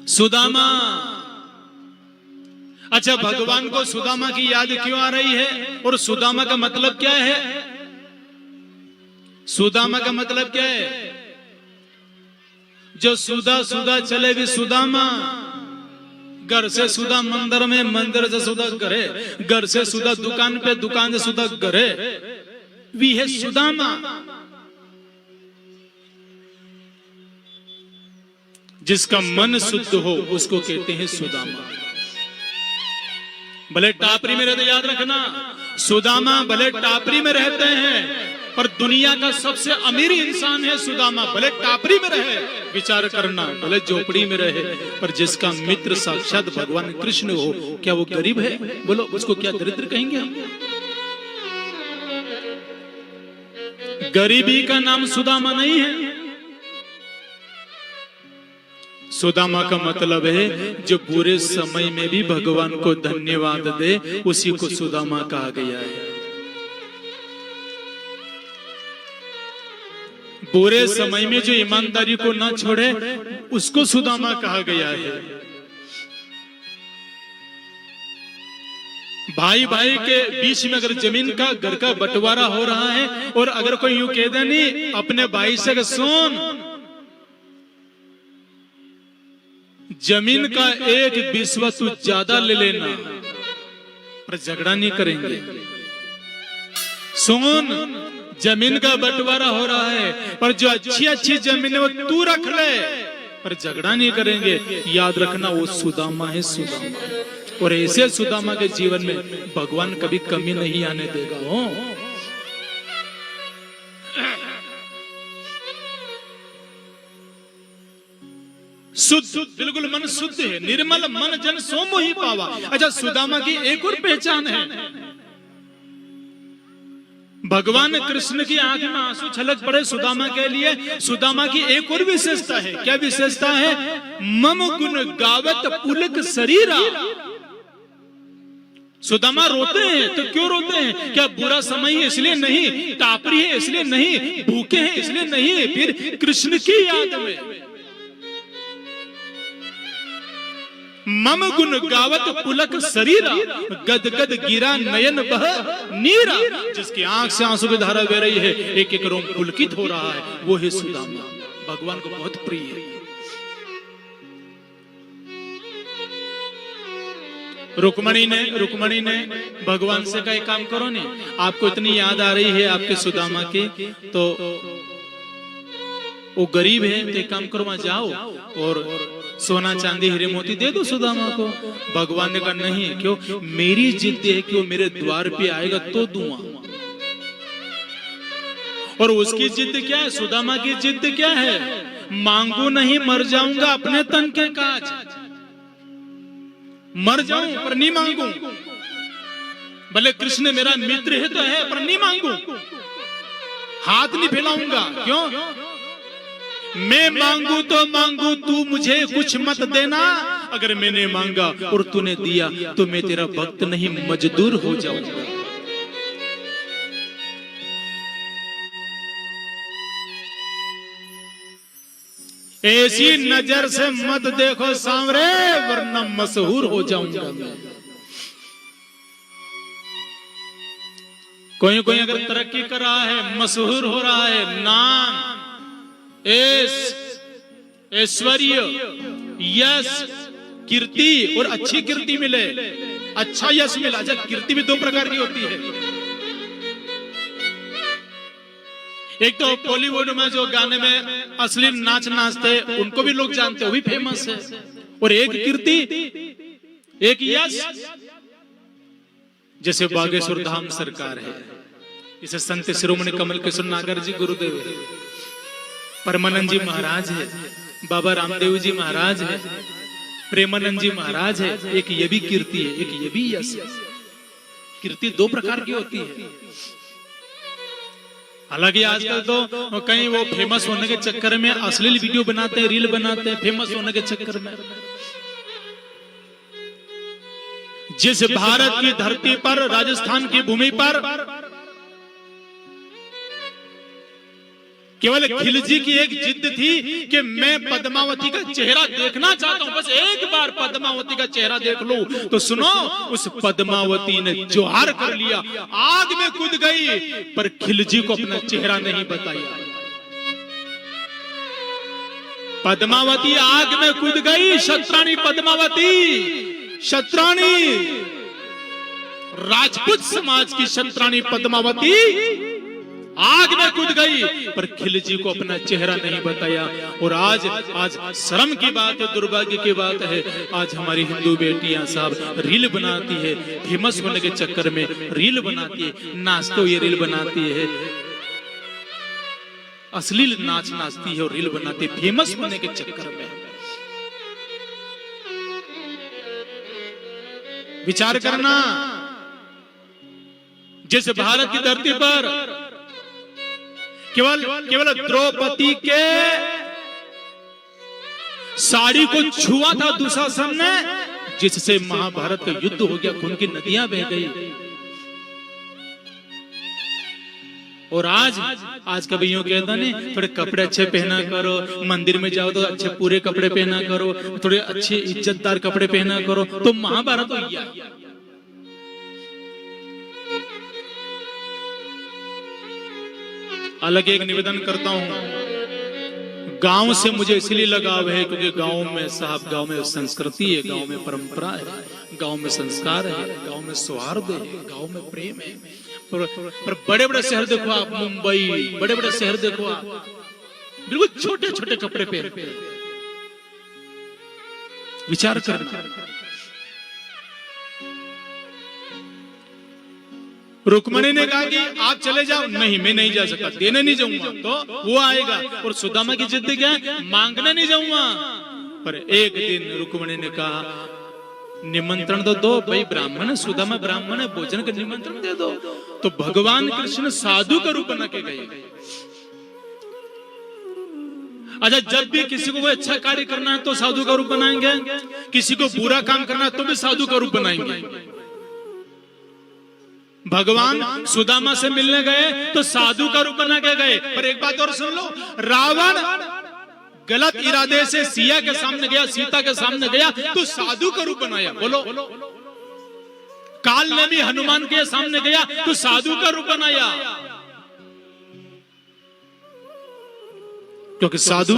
सुदामा। अच्छा, भगवान को सुदामा की याद क्यों आ रही है? और सुदामा का मतलब क्या है? सुदामा का मतलब क्या है? जो सुदा सुदा चले भी सुदामा, घर से सुदा मंदिर में, मंदिर से सुदा घरे, घर से सुदा दुकान पे, दुकान से सुदा घरे, वी है सुदामा। जिसका मन शुद्ध हो उसको कहते हैं सुदामा। भले टापरी में रहते, याद रखना, सुदामा भले टापरी में रहते हैं पर दुनिया का सबसे अमीर इंसान है सुदामा। भले टापरी में रहे, विचार करना, भले झोपड़ी में रहे, पर जिसका मित्र साक्षात भगवान कृष्ण हो, क्या वो गरीब है? बोलो, उसको क्या दरिद्र कहेंगे हम? गरीबी का नाम सुदामा नहीं है। सुदामा का मतलब है जो पूरे समय में भी भगवान को धन्यवाद दे, उसी को सुदामा कहा गया है। पूरे समय में जो ईमानदारी को ना छोड़े, उसको सुदामा कहा गया है। भाई भाई के बीच में अगर जमीन का, घर का बंटवारा हो रहा है, और अगर कोई यूं कह दे नहीं अपने भाई से, सुन, जमीन का एक बिस्वा तू ज्यादा ले लेना, पर झगड़ा नहीं करेंगे। सुन, जमीन का बंटवारा हो रहा है, पर जो अच्छी अच्छी जमीन है वो तू रख ले, पर झगड़ा नहीं करेंगे। याद रखना, वो सुदामा है, सुदामा। और ऐसे सुदामा के जीवन में भगवान कभी कमी नहीं आने देगा। हो, शुद्ध, बिल्कुल मन शुद्ध है, निर्मल मन जन सो मोहि पावा। अच्छा, सुदामा की एक और पहचान है। भगवान कृष्ण की आंख में आंसू छलक पड़े सुदामा के लिए। सुदामा की एक और विशेषता है। क्या विशेषता है? मम गुण गावत पुलक शरीरा। सुदामा रोते हैं तो क्यों रोते हैं? क्या बुरा समय है इसलिए नहीं, टापरी है इसलिए नहीं, भूखे हैं इसलिए नहीं, फिर कृष्ण की याद में। मम गुण गावत पुलक शरीरा, गद गद गिरा नयन बह नीरा। जिसकी आंख से आंसू की धारा बह रही है, एक एक रोम पुलकित हो रहा है, वो है सुदामा। भगवान को बहुत प्रिय है। रुक्मणी ने भगवान से कहा, एक काम करो ने, आपको इतनी याद आ रही है आपके सुदामा की, तो वो गरीब है, तो एक काम करो, वहां जाओ और सोना चांदी हीरे मोती दे दो सुदामा को। भगवान ने कहा, नहीं, क्यों? मेरी जिद है कि वो मेरे द्वार पे आएगा तो दूंगा। और उसकी जिद क्या है? सुदामा की जिद क्या है? मांगू नहीं, मर जाऊंगा अपने तन के काज, मर जाऊं पर नहीं मांगू। भले कृष्ण मेरा मित्र है तो है, पर नहीं मांगू, हाथ नहीं फैलाऊंगा। क्यों? मैं मांगू तो मांगू, तू मुझे कुछ मत देना। अगर मैंने मांगा और तूने दिया तो मैं तेरा भक्त नहीं, मजदूर हो जाऊंगा। ऐसी नजर से मत देखो सांवरे, वरना मशहूर हो जाऊंगा मैं। कोई कोई अगर तरक्की कर रहा है, मशहूर हो रहा है, नाम, ऐश्वर्य, यश, कीर्ति, और अच्छी कीर्ति मिले, अच्छा यश मिला। अच्छा, कीर्ति भी दो प्रकार की होती है। एक तो बॉलीवुड में जो गाने में असली नाच नाचते उनको भी लोग जानते, वो भी फेमस है। और एक कीर्ति, एक यश, जैसे बागेश्वर धाम सरकार है, इसे संत शिरोमणि कमल किशोर नागर जी गुरुदेव है, परमानंद जी महाराज है, बाबा रामदेव जी महाराज है, प्रेमानंद जी महाराज है। एक ये भी कीर्ति है, एक ये भी यश है। कीर्ति दो प्रकार की होती है। हालांकि आजकल तो कहीं वो फेमस होने के चक्कर में अश्लील वीडियो बनाते हैं, रील बनाते हैं, फेमस होने के चक्कर में। जिस भारत की धरती पर, राजस्थान की भूमि पर केवल खिलजी की एक जिद थी कि मैं पद्मावती का चेहरा देखना चाहता हूं, बस एक बार पद्मावती का चेहरा देख लूं, तो सुनो, उस पद्मावती ने जोहार कर लिया, आग में कूद गई, पर खिलजी को अपना चेहरा नहीं बताया। पद्मावती आग में कूद गई, शत्राणी पद्मावती, शत्राणी राजपूत समाज की शत्राणी पद्मावती आग में कूद गई, पर खिलजी को अपना चेहरा नहीं बताया। और आज शर्म की बात है, दुर्भाग्य की बात है, आज हमारी हिंदू बेटियां साहब रील बनाती है, फेमस होने के चक्कर में रील बनाती है, नाचते हुए रील बनाती है, अश्लील नाच नाचती है और रील बनाती है फेमस होने के चक्कर में। विचार करना, जिस भारत की धरती पर केवल द्रौपदी के साड़ी को छुआ था दुशासन ने, जिससे महाभारत का युद्ध हो गया, खून की नदियां बह गई। और आज कभी यूं कहता नहीं, थोड़े कपड़े अच्छे पहना करो, मंदिर में जाओ तो अच्छे पूरे कपड़े पहना करो, थोड़े अच्छे इज्जतदार कपड़े पहना करो, तो महाभारत हो गया। अलग एक निवेदन करता हूं, गांव से मुझे इसलिए लगाव है क्योंकि गांव में साहब, गांव में संस्कृति है, गांव में परंपरा है, गांव में संस्कार है, गांव में सौहार्द है, गांव में प्रेम है। पर बड़े बड़े शहर देखो आप, मुंबई, बड़े बड़े शहर देखो आप, बिल्कुल छोटे छोटे कपड़े पहनते हैं। विचार करना, रुक्मणी ने कहा कि आप चले जाओ, नहीं मैं नहीं जा सकता, देने नहीं जाऊंगा, तो वो आएगा। और सुदामा की जिद क्या है, मांगने नहीं जाऊंगा। पर एक दिन रुक्मणी ने कहा, निमंत्रण तो दो भाई, ब्राह्मण है, सुदामा ब्राह्मण है, भोजन का निमंत्रण दे दो। तो भगवान कृष्ण साधु का रूप बना के गए। अच्छा, जब भी किसी को कोई अच्छा कार्य करना है तो साधु का रूप बनाएंगे, किसी को बुरा काम करना है तो भी साधु का रूप बनाएंगे। भगवान सुदामा से मिलने गए तो साधु का रूप बना के गए। पर एक बात और सुन लो, रावण गलत इरादे से सिया के सामने गया, सीता के सामने गया, तो साधु का रूप बनाया। बोलो, काल ने भी हनुमान के सामने गया तो साधु का रूप बनाया। क्योंकि साधु,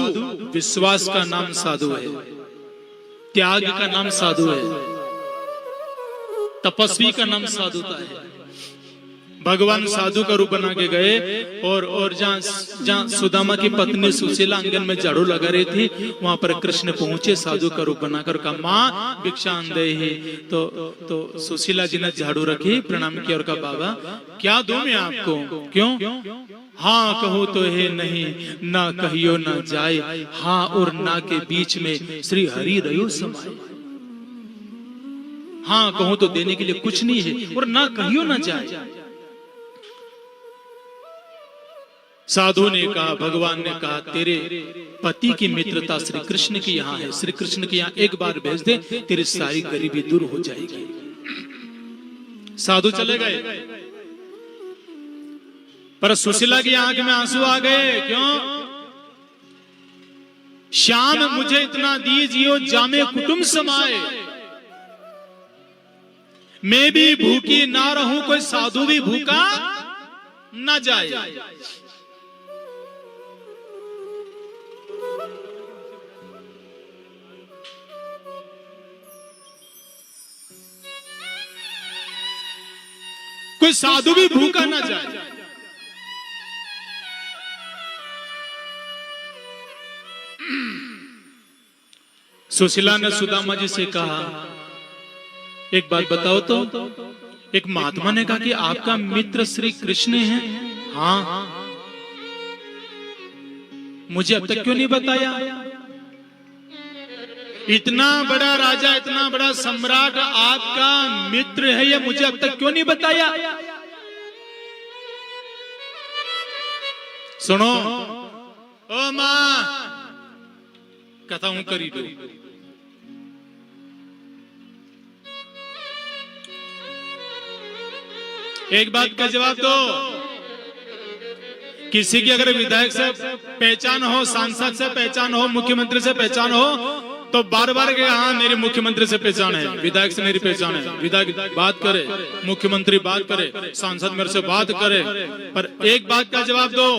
विश्वास का नाम साधु है, त्याग का नाम साधु है, तपस्वी का नाम साधुता है। भगवान साधु का रूप बना के गए। और जहाँ सुदामा की पत्नी सुशीला आंगन में झाड़ू लगा रही थी, वहां पर कृष्ण पहुंचे साधु का रूप बनाकर, कहा माँ भिक्षा देहि। तो सुशीला जी ने झाड़ू रखी, प्रणाम किया और कहा बाबा क्या दूं मैं आपको? क्यों? हाँ कहो तो है, नहीं ना कहियो ना जाए, हाँ और ना के बीच में श्री हरि रयो समाए। हाँ कहो तो देने के लिए कुछ नहीं है, और ना कहियो ना जाए। साधु ने कहा, भगवान ने कहा, तेरे पति की मित्रता श्री कृष्ण की यहाँ है, श्री कृष्ण के यहाँ एक बार भेज दे, तेरी सारी गरीबी दूर हो जाएगी। साधु चले गए, पर सुशीला की आंख में आंसू आ गए। क्यों? श्याम मुझे इतना दीजियो जामे कुटुंब समाए, मैं भी भूखी ना रहूं, कोई साधु भी भूखा ना जाए। कोई साधु भी भूखा ना जाए। सुशीला ने सुदामा जी से कहा, एक बात बताओ तो, एक महात्मा ने कहा कि आपका मित्र श्री कृष्ण है। हाँ, मुझे अब तक क्यों नहीं बताया? इतना बड़ा राजा, इतना बड़ा सम्राट आपका मित्र है, ये मुझे अब तक क्यों नहीं बताया? सुनो ओ मां, कथा हूं करी दो। एक बात का जवाब दो, किसी की अगर विधायक से पहचान हो, सांसद से पहचान हो, मुख्यमंत्री से पहचान हो, तो बार बार कहे हाँ मेरी मुख्यमंत्री से पहचान है, विधायक से मेरी पहचान है। विधायक बात करे, मुख्यमंत्री बात करे, सांसद मेरे से बात करे, पर एक बात का जवाब दो,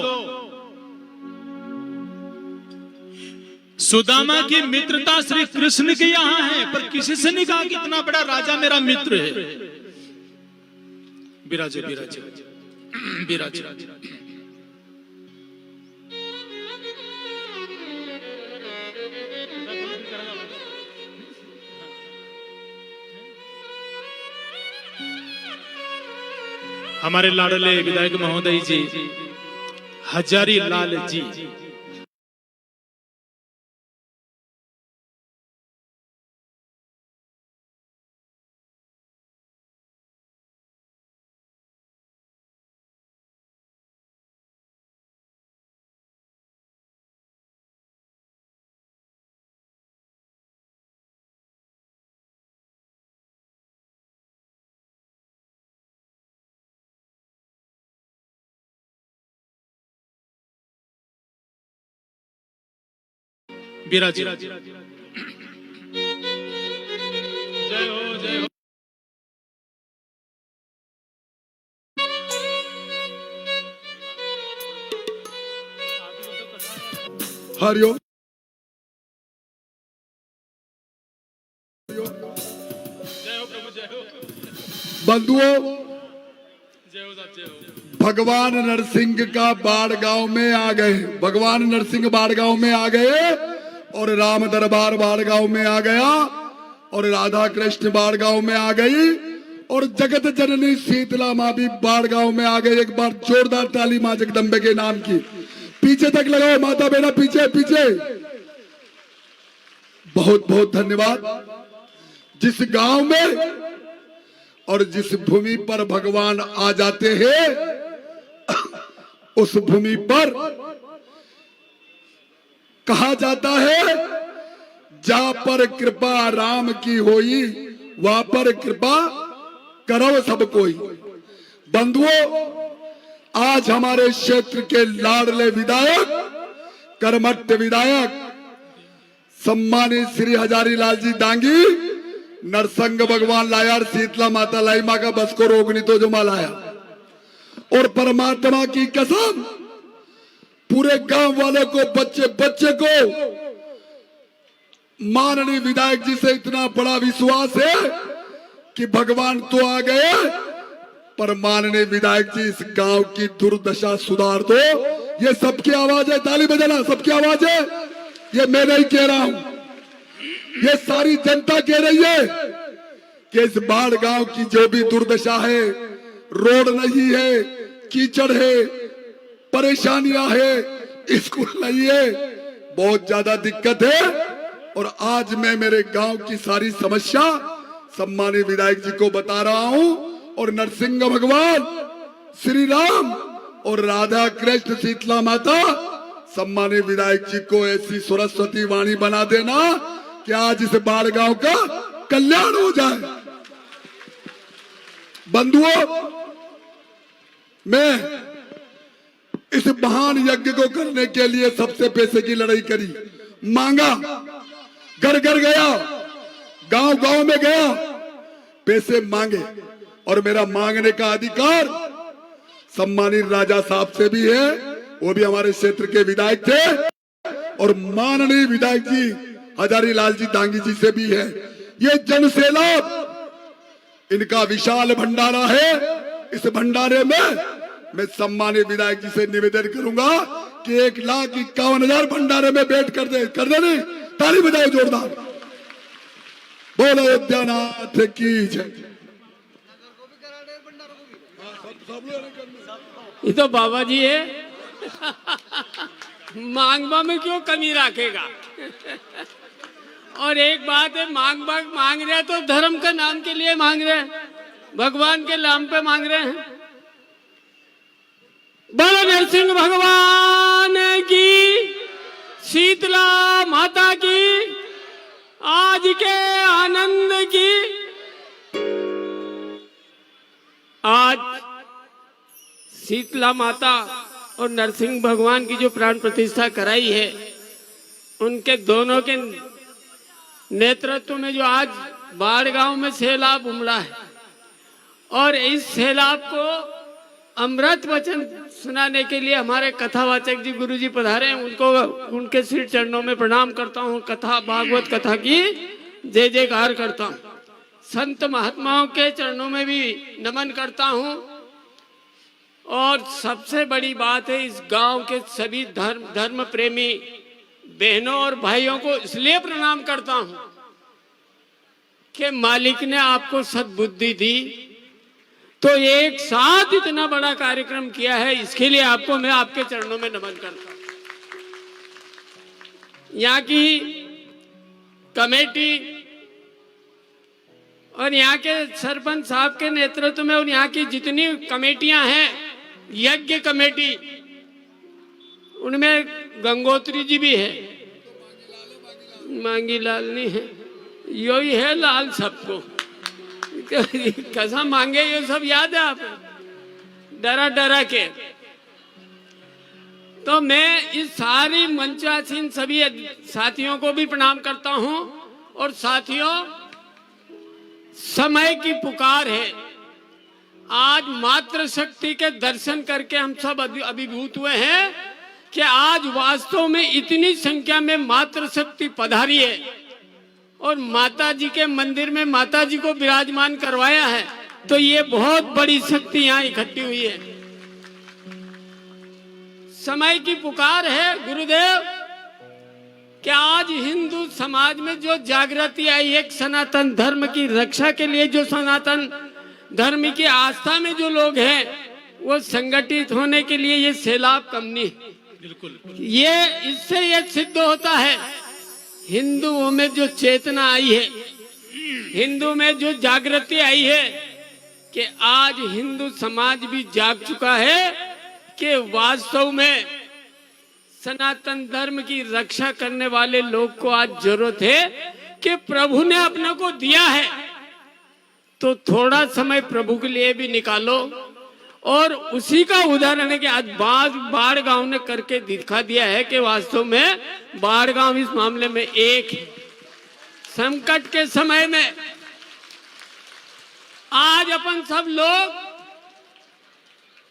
सुदामा की मित्रता श्री कृष्ण के यहां है, पर किसी से नहीं कहा कि इतना बड़ा राजा मेरा मित्र है। विराजे विराजे विराजे। हमारे लाडले विधायक महोदय जी हजारी लाल जी, विराज। जय हो जय हो। हरिओम। जय हो प्रभु, जय हो बंधुओं, जय हो साहब, जय हो। भगवान नरसिंह का बाड़गांव में आ गए, भगवान नरसिंह बाड़गांव में आ गए, और राम दरबार बाड़गांव में आ गया, और राधा कृष्ण बाड़गांव में आ गई, और जगत जननी शीतला माँ भी बाड़गांव में आ गई। एक बार जोरदार ताली माँ जगदम्बे के नाम की। पीछे तक लगाओ माता बहना, पीछे पीछे। बहुत बहुत धन्यवाद। जिस गांव में और जिस भूमि पर भगवान आ जाते हैं, उस भूमि पर कहा जाता है, जा पर कृपा राम की होई, वहां पर कृपा करो सब कोई। बंधुओं, आज हमारे क्षेत्र के लाडले विधायक, कर्मठ विधायक सम्मानित श्री हजारी लाल जी दांगी, नरसंग भगवान लाया, शीतला माता लाई माँ का बस को रोग नहीं तो जो माँ लाया, और परमात्मा की कसम पूरे गांव वालों को, बच्चे बच्चे को माननीय विधायक जी से इतना बड़ा विश्वास है कि भगवान तो आ गए, पर माननीय विधायक जी इस गांव की दुर्दशा सुधार दो। ये सबकी आवाज है, ताली बजाना, सबकी आवाज है। ये मैं नहीं कह रहा हूं, ये सारी जनता कह रही है कि इस बाढ़ गांव की जो भी दुर्दशा है, रोड नहीं है, कीचड़ है, परेशानियां है, स्कूल नहीं है, बहुत ज्यादा दिक्कत है। और आज मैं मेरे गांव की सारी समस्या सम्मानीय विधायक जी को बता रहा हूं, और नरसिंह भगवान, श्री राम और राधा कृष्ण शीतला माता सम्मानीय विधायक जी को ऐसी सरस्वती वाणी बना देना कि आज इस बाढ़ गांव का कल्याण हो जाए। बंधुओं, मैं इस महान यज्ञ को करने के लिए सबसे पैसे की लड़ाई करी, मांगा, घर घर गया, गांव गांव में गया, पैसे मांगे, और मेरा मांगने का अधिकार सम्मानित राजा साहब से भी है, वो भी हमारे क्षेत्र के विधायक थे, और माननीय विधायक जी हजारी लाल जी दांगी जी से भी है। ये जन सैलाब, इनका विशाल भंडारा है। इस भंडारे में मैं सम्मानित विधायक जी से निवेदन करूंगा कि 1,51,000 भंडारे में बैठ कर दे नहीं, ताली बजाओ जोरदार। बोलो अयोध्यानाथ की जय। ये तो बाबा जी है। मांगवा में क्यों कमी रखेगा। और एक बात है, मांग रहे तो धर्म का नाम के लिए मांग रहे हैं, भगवान के नाम पे मांग रहे हैं। बोलो नरसिंह भगवान की, शीतला माता की, आज के आनंद की। आज शीतला माता और नरसिंह भगवान की जो प्राण प्रतिष्ठा कराई है, उनके दोनों के नेतृत्व में जो आज बाढ़ गांव में सैलाब उमड़ा है, और इस सैलाब को अमृत वचन सुनाने के लिए हमारे कथावाचक जी गुरु जी पधारे हैं। उनको उनके श्री चरणों में प्रणाम करता हूँ। कथा भागवत कथा की जय जयकार करता हूँ। संत महात्माओं के चरणों में भी नमन करता हूँ। और सबसे बड़ी बात है, इस गांव के सभी धर्म प्रेमी बहनों और भाइयों को इसलिए प्रणाम करता हूँ कि मालिक ने आपको सद्बुद्धि दी, तो एक साथ इतना बड़ा कार्यक्रम किया है, इसके लिए आपको मैं आपके चरणों में नमन करता हूँ। यहाँ की कमेटी और यहाँ के सरपंच साहब के नेतृत्व में और यहाँ की जितनी कमेटियां हैं, यज्ञ कमेटी, उनमें गंगोत्री जी भी है, मांगी लाल नहीं है, यो ही है लाल सबको। कसम मांगे ये सब याद है आप, डरा डरा के। तो मैं इस सारी मंचासीन सभी साथियों को भी प्रणाम करता हूं। और साथियों, समय की पुकार है। आज मातृ शक्ति के दर्शन करके हम सब अभिभूत हुए हैं कि आज वास्तव में इतनी संख्या में मातृ शक्ति पधारी है और माता जी के मंदिर में माता जी को विराजमान करवाया है। तो ये बहुत बड़ी शक्ति यहाँ इकट्ठी हुई है। समय की पुकार है गुरुदेव कि आज हिंदू समाज में जो जागृति आई है, सनातन धर्म की रक्षा के लिए, जो सनातन धर्म की आस्था में जो लोग हैं, वो संगठित होने के लिए ये सैलाब कम नहीं। बिल्कुल। ये इससे ये सिद्ध होता है, हिंदुओं में जो चेतना आई है, हिंदू में जो जागृति आई है, कि आज हिंदू समाज भी जाग चुका है कि वास्तव में सनातन धर्म की रक्षा करने वाले लोग को आज जरूरत है कि प्रभु ने अपने को दिया है तो थोड़ा समय प्रभु के लिए भी निकालो। और उसी का उदाहरण है कि आज बाढ़ गांव ने करके दिखा दिया है कि वास्तव में बाढ़ गांव इस मामले में एक है। संकट के समय में आज अपन सब लोग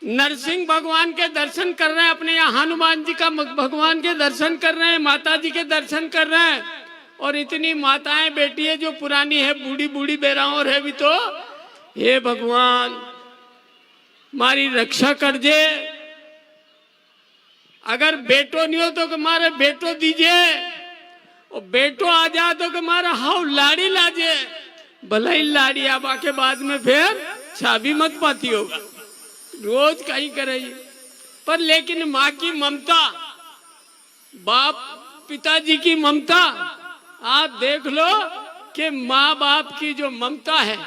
नरसिंह भगवान के दर्शन कर रहे हैं, अपने यहाँ हनुमान जी का भगवान के दर्शन कर रहे हैं, माता जी के दर्शन कर रहे हैं। और इतनी माताएं बेटी है जो पुरानी है, बूढ़ी बूढ़ी बेराओं है भी, तो हे भगवान हमारी रक्षा कर दे। अगर बेटो नहीं हो तो हमारे बेटो दीजिए, और बेटो आ जाए तो हमारा हाउ लाड़ी लाजे। भला ही लाड़ी आबा के बाद में फिर चाबी मत पाती होगा, रोज कहीं करेगी। पर लेकिन माँ की ममता, बाप पिताजी की ममता, आप देख लो कि माँ बाप की जो ममता है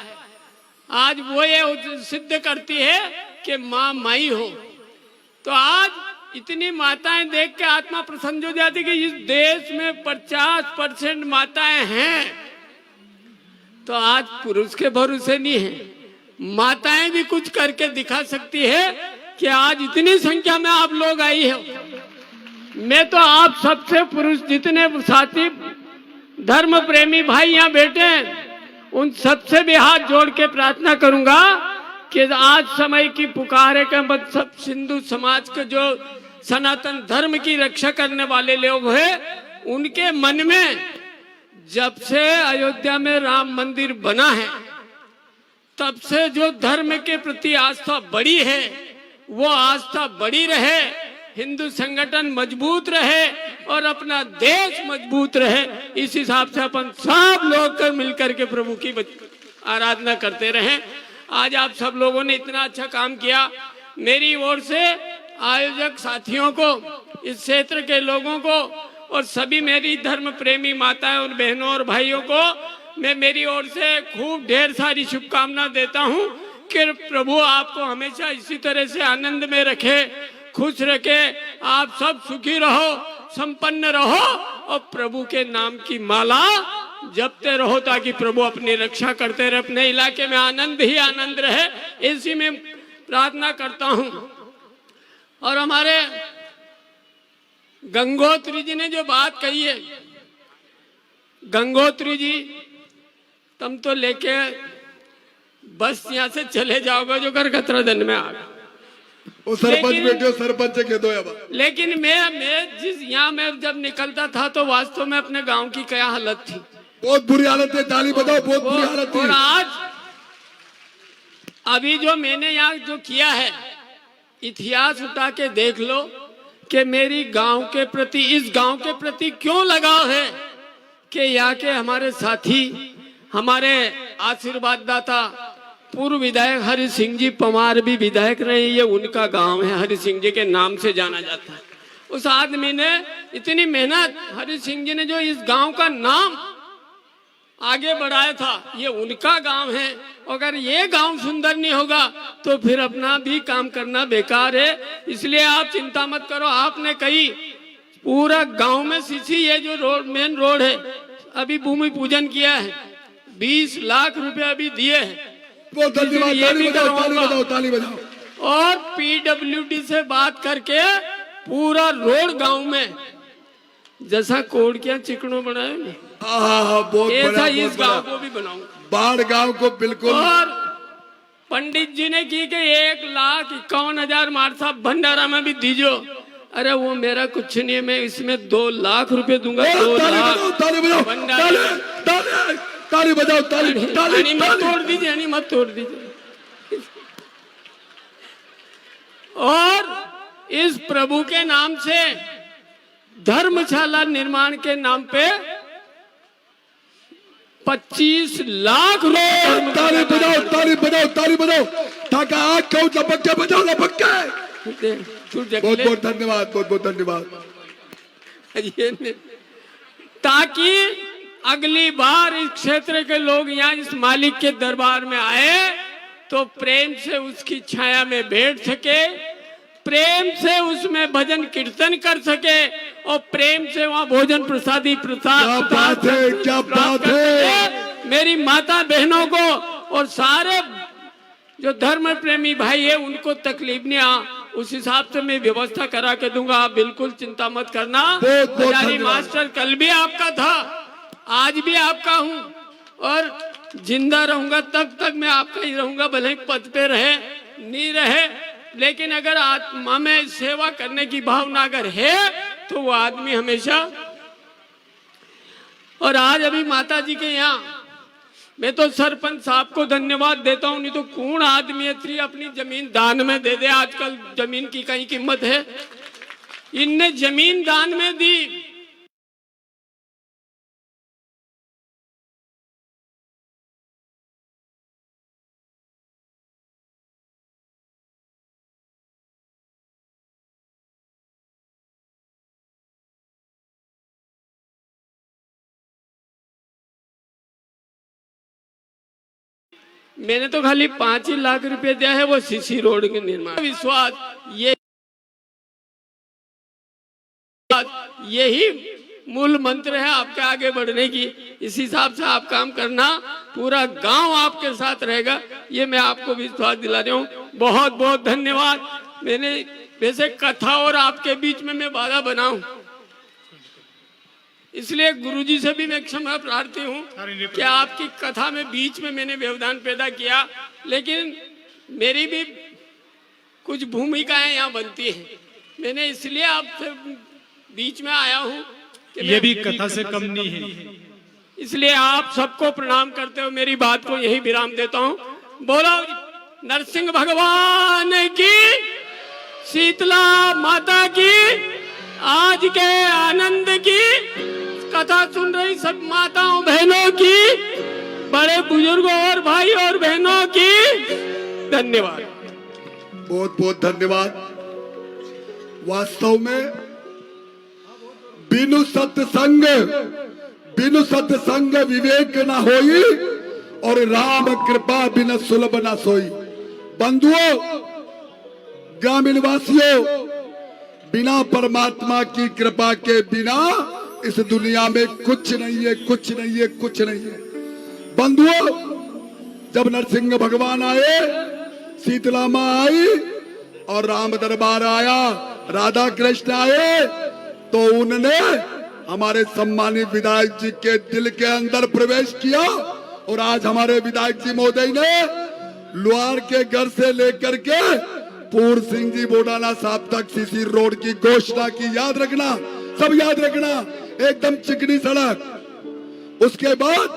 आज वो ये सिद्ध करती है कि माँ माई हो। तो आज इतनी माताएं देख के आत्मा प्रसन्न हो जाती कि इस देश में 50% माताएं हैं। तो आज पुरुष के भरोसे नहीं है, माताएं भी कुछ करके दिखा सकती है कि आज इतनी संख्या में आप लोग आई हो। मैं तो आप सबसे पुरुष जितने साथी धर्म प्रेमी भाई यहाँ बैठे हैं, उन सबसे भी हाथ जोड़ के प्रार्थना करूंगा कि आज समय की पुकार है कि सब हिंदू समाज के जो सनातन धर्म की रक्षा करने वाले लोग हैं, उनके मन में जब से अयोध्या में राम मंदिर बना है तब से जो धर्म के प्रति आस्था बढ़ी है, वो आस्था बढ़ी रहे, हिंदू संगठन मजबूत रहे और अपना देश मजबूत रहे। इस हिसाब से अपन सब लोग कर मिलकर के प्रभु की आराधना करते रहें। आज आप सब लोगों ने इतना अच्छा काम किया। मेरी ओर से आयोजक साथियों को, इस क्षेत्र के लोगों को और सभी मेरी धर्म प्रेमी माताएं और बहनों और भाइयों को मैं मेरी ओर से खूब ढेर सारी शुभकामना देता हूं कि प्रभु आपको हमेशा इसी तरह से आनंद में रखे, खुश रखे, आप सब सुखी रहो, संपन्न रहो और प्रभु के नाम की माला जपते रहो ताकि प्रभु अपनी रक्षा करते रहे, अपने इलाके में आनंद ही आनंद रहे। इसी में प्रार्थना करता हूं। और हमारे गंगोत्री जी ने जो बात कही है, गंगोत्री जी तुम तो लेके बस यहाँ से चले जाओगे जो कर खतरादन में आ गए। वो सरपंच बेटे सरपंच के दो। लेकिन मैं जिस यहाँ में जब निकलता था तो वास्तव में अपने गांव की क्या हालत थी, बहुत बुरी हालत है। ताली बजाओ, बहुत बुरी हालत थी। और आज अभी जो मैंने यहाँ जो किया है, इतिहास उठा के देख लो कि मेरी गांव के प्रति, इस गांव के प्रति क्यों लगाव है कि यहाँ के हमारे साथी, हमारे आशीर्वाद दाता पूर्व विधायक हरि सिंह जी पवार भी विधायक रहे। ये उनका गांव है, हरि सिंह जी के नाम से जाना जाता है। उस आदमी ने इतनी मेहनत, हरि सिंह जी ने जो इस गांव का नाम आगे बढ़ाया था, ये उनका गांव है। अगर ये गांव सुंदर नहीं होगा तो फिर अपना भी काम करना बेकार है। इसलिए आप चिंता मत करो। आपने कही पूरा गांव में सीसी, ये जो रोड, मेन रोड है, अभी भूमि पूजन किया है, 20 लाख रुपए अभी दिए हैं। बहुत धन्यवाद। ताली बजाओ, ताली बजाओ, ताली बजाओ। और पीडब्ल्यूडी से बात करके पूरा रोड गांव में जैसा कोड़कियां चिकनो बनाए नहीं, बहुत ऐसा बड़ा, इस गांव को भी बनाऊंगा। बाढ़ गांव को बिल्कुल। और पंडित जी ने की कि 1,51,000 मार साहब भंडारा में भी दीजो। अरे वो मेरा कुछ नहीं है, मैं इसमें 2 लाख रुपए दूंगा। 2 लाख ताली बजाओ, ताली बजाओ, ताली मत तोड़ दीजिए, नहीं मत तोड़ दीजिए। और इस प्रभु के नाम से धर्मशाला निर्माण के नाम पे 25 लाख रुपए। ताली बजाओ, ताली बजाओ, ताली बजाओ। ताका आग को लपक के बजाओ, लपक के। बहुत बहुत धन्यवाद, बहुत बहुत धन्यवाद। ताकि अगली बार इस क्षेत्र के लोग यहाँ इस मालिक के दरबार में आए तो प्रेम से उसकी छाया में बैठ सके, प्रेम से उसमें भजन कीर्तन कर सके और प्रेम से वहाँ भोजन प्रसादी क्या बात है, क्या बात है। मेरी माता बहनों को और सारे जो धर्म प्रेमी भाई है उनको तकलीफ नहीं आ, उस हिसाब से मैं व्यवस्था करा के दूंगा। आप बिल्कुल चिंता मत करना। पुजारी मास्टर कल भी आपका था, आज भी आपका हूँ और जिंदा रहूंगा तब तक मैं आपका ही रहूंगा, भले ही पद पे रहे नहीं रहे। लेकिन अगर आत्मा में सेवा करने की भावना अगर है तो वो आदमी हमेशा। और आज अभी माता जी के यहाँ मैं तो सरपंच साहब को धन्यवाद देता हूँ, नहीं तो कौन आदमी इतनी अपनी जमीन दान में दे दे। आजकल जमीन की कहीं कीमत है, इनने जमीन दान में दी। मैंने तो खाली 5 ही लाख रुपए दिया है वो सीसी रोड के निर्माण। विश्वास यही मूल मंत्र है आपके आगे बढ़ने की। इस हिसाब से आप काम करना, पूरा गांव आपके साथ रहेगा, ये मैं आपको विश्वास दिला रहा हूँ। बहुत बहुत धन्यवाद। मैंने वैसे कथा और आपके बीच में मैं बाधा बनाऊं, इसलिए गुरुजी से भी मैं क्षमा प्रार्थी हूँ कि आपकी कथा में बीच में मैंने व्यवधान पैदा किया, लेकिन मेरी भी कुछ भूमिकाएं यहाँ बनती है। मैंने इसलिए आपसे बीच में आया हूँ कि ये भी कथा से कम नहीं है। इसलिए आप सबको प्रणाम करते हुए मेरी बात को यही विराम देता हूँ। बोलो नरसिंह भगवान की, शीतला माता की आज के आनंद की कथा सुन रही सब माताओं बहनों की, बड़े बुजुर्गों और भाई और बहनों की धन्यवाद। बहुत बहुत धन्यवाद। वास्तव में बिनु सत्संग विवेक न होई और राम कृपा बिना सुलभ न सोई। बंधुओं, ग्रामीण वासियों, बिना परमात्मा की कृपा के बिना इस दुनिया में कुछ नहीं है, कुछ नहीं है, कुछ नहीं है। बंधुओं, जब नरसिंह भगवान आए, शीतला माँ आई और राम दरबार आया, राधा कृष्ण आए, तो उन्होंने हमारे सम्मानित विधायक जी के दिल के अंदर प्रवेश किया। और आज हमारे विधायक जी महोदय ने लुहार के घर से लेकर के पूर्व सिंह जी बोडाना साहब तक सीसी रोड की घोषणा की। याद रखना, सब याद रखना, एकदम चिकनी सड़क। उसके बाद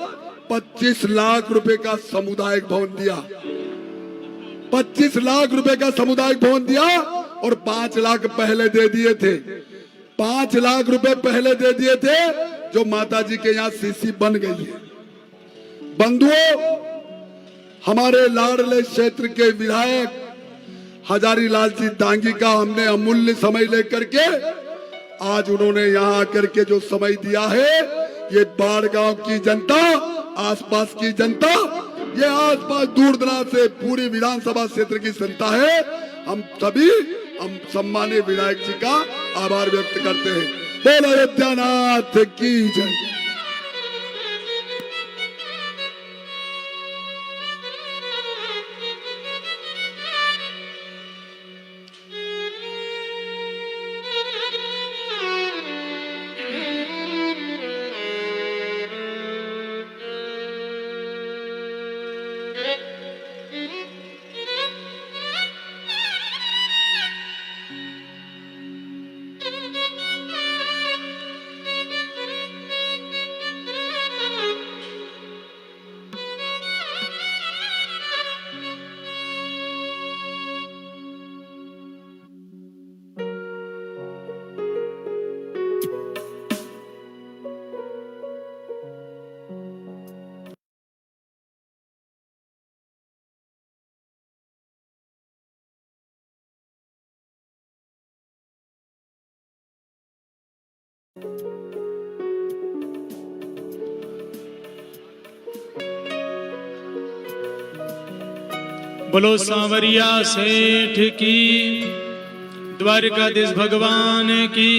25 लाख रुपए का सामुदायिक भवन दिया, 25 लाख रुपए का सामुदायिक भवन दिया और 5 लाख पहले दे दिए थे, 5 लाख रुपए पहले दे दिए थे, जो माता जी के यहाँ सीसी बन गई है। बंधुओं, हमारे लाडले क्षेत्र के विधायक हजारी लाल जी दांगी का हमने अमूल्य समय लेकर के आज उन्होंने यहाँ आकर के जो समय दिया है, ये बाढ़ गांव की जनता, आसपास की जनता, ये आसपास दूर दराज से पूरी विधानसभा क्षेत्र की जनता है। हम सभी हम सम्मानित विधायक जी का आभार व्यक्त करते हैं। बोलो अयोध्यानाथ की जय। बोलो सांवरिया सेठ की, द्वारकाधीश भगवान की।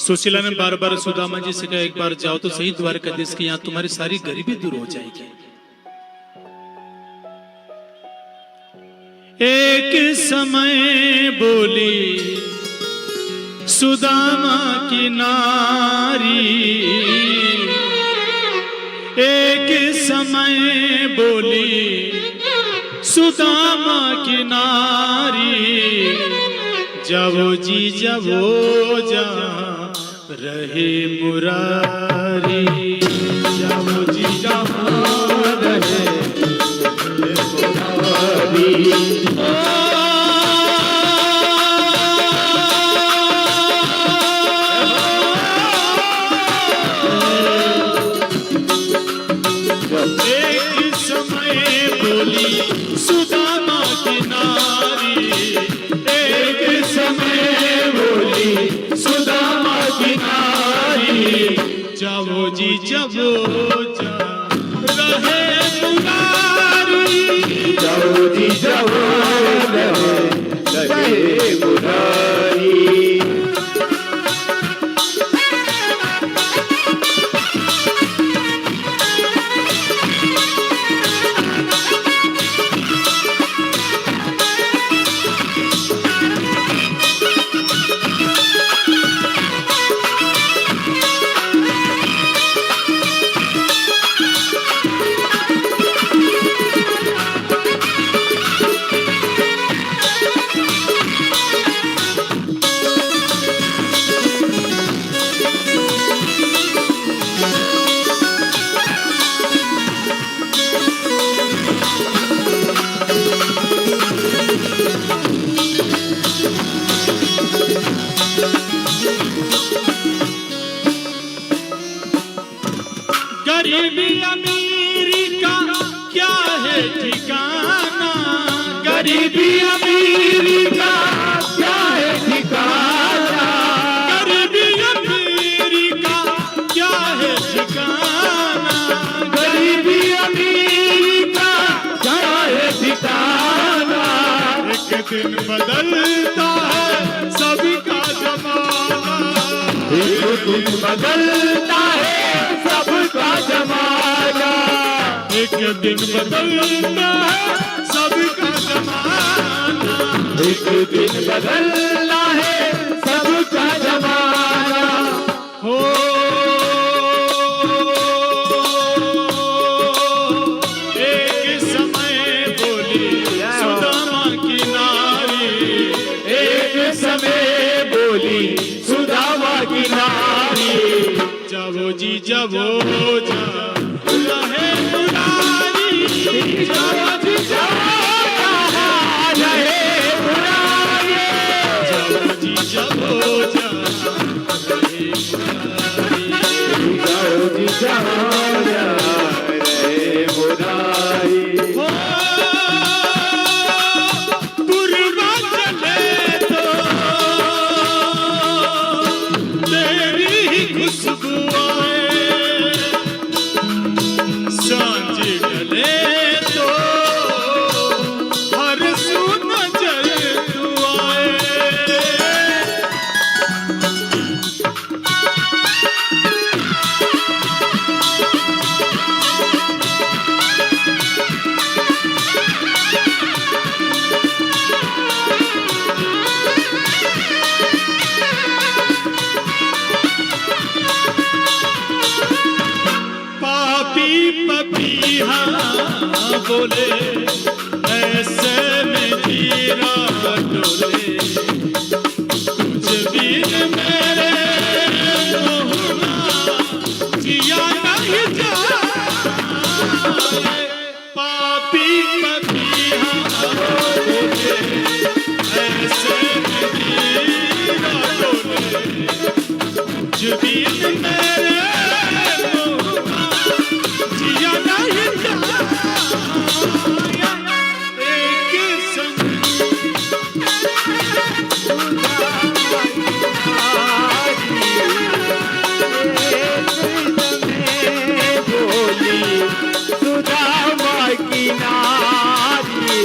सुशीला ने बार बार सुदामा जी से कहा, एक बार जाओ तो सही द्वारकाधीश के यहाँ, तुम्हारी सारी गरीबी दूर हो जाएगी। एक समय बोली सुदामा की नारी, एक समय बोली सुदामा की नारी, जाओ जी जाओ जा रहे मुरारी, जाओ जी जाओ रहे मुरारी। एक समय बोली सुदामा की नारी, एक समय बोली सुदामा की नारी, जाओ जी जाओ जा रहे मुरारी, जाओ जी जाओ रहे मुरारी। है ठिकाना, गरीबी अमीरी का क्या है ठिकाना, गरीबी अमीरी का क्या है ठिकाना, गरीबी अमीरी का क्या है ठिकाना। एक दिन बदलता है सबका जमाना, एक दिन बदलता है सबका जमाना, एक दिन बदलता है सबका जमाना, एक दिन बदलना है सबका जमाना। हो एक समय बोली सुदामा की नारी, एक समय बोली सुदामा की नारी, जाओ जी जाओ जा रहे मुरारी, जाओ जी जाओ कहाँ रहे मुरारी, जाओ जी जाओ जा रहे मुरारी। जाओ जी जाओ रहे मुरारी। हो पूर्वा चले तो तेरी ही खुशबू आए, सांझ डले तो हर सू नजर तू आए। पापी पपीहा बोले ऐसे में जीरा डोले, कुछ भी मेरे मोहना जिया नहीं जाए। पापी पपीहा बोले ऐसे में जीरा डोले, कुछ भी मेरे जिया नहीं जाया। एक संग सुदामा की नारी,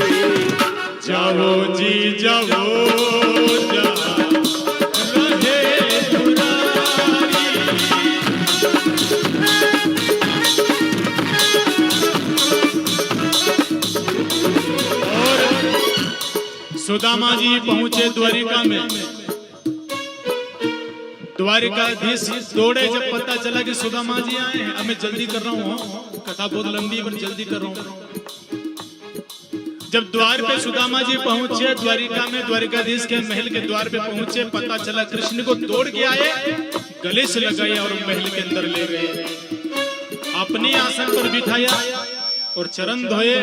जाओ जी जाओ जा रहे दुरारी। और सुदामा जी पहुंचे द्वारिका में। द्वारिकाधीश दौड़े जब पता चला कि सुदामा जी आए हैं। अब मैं जल्दी कर रहा हूँ, कथा बहुत लंबी है पर जल्दी कर रहा हूँ। जब द्वार पे सुदामा जी पहुंचे द्वारिका में, द्वारिकाधीश के महल के द्वार पे पहुंचे, पता चला कृष्ण को दौड़ के आए, गले से लगाए और महल के अंदर ले गए, अपने आसन पर बिठाया और चरण धोए,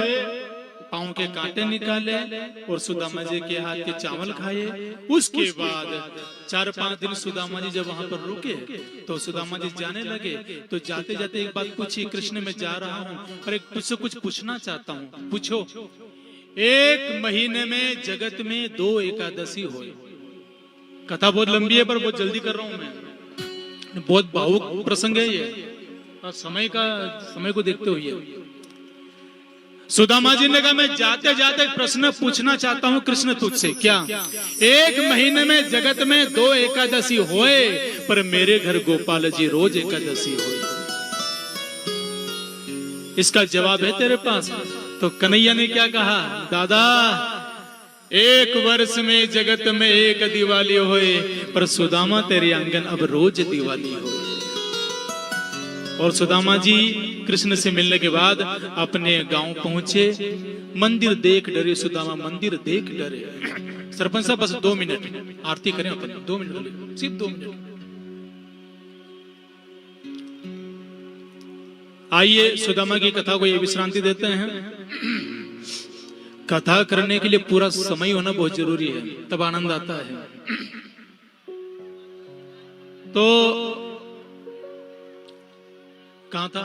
पांव के कांटे निकाले और सुदामा जी के हाथ के चावल खाए। उसके बाद 4-5 दिन सुदामा जी जब वहां पर रुके तो सुदामा जी जाने लगे। तो जाते जाते एक बात पूछी, कृष्ण मैं जा रहा हूँ पर एक तुझसे कुछ पूछना चाहता हूँ। पूछो। एक महीने में जगत में 2 एकादशी हो। कथा बहुत लंबी है पर बहुत जल्दी कर रहा हूं मैं, बहुत भावुक प्रसंग है ये, समय को देखते हुए। सुदामा जी ने कहा मैं जाते जाते एक प्रश्न पूछना चाहता हूं कृष्ण तुझसे। क्या? एक महीने में जगत में 2 एकादशी होए पर मेरे घर गोपाल जी रोज एकादशी होए, इसका जवाब है तेरे पास? तो कन्हैया ने क्या कहा? दादा 1 वर्ष में जगत में एक दिवाली होए पर सुदामा तेरे आंगन अब रोज दिवाली हो। और सुदामा जी कृष्ण से मिलने के बाद अपने गांव पहुंचे। मंदिर देख डरे सुदामा, मंदिर देख डरे। सरपंच साहब बस 2 मिनट आरती करें अपन, 2 मिनट, सिर्फ 2 मिनट। आइए सुदामा की कथा को ये विश्रांति देते हैं। कथा करने के लिए पूरा समय होना बहुत जरूरी है, तब आनंद आता है। तो कहां था?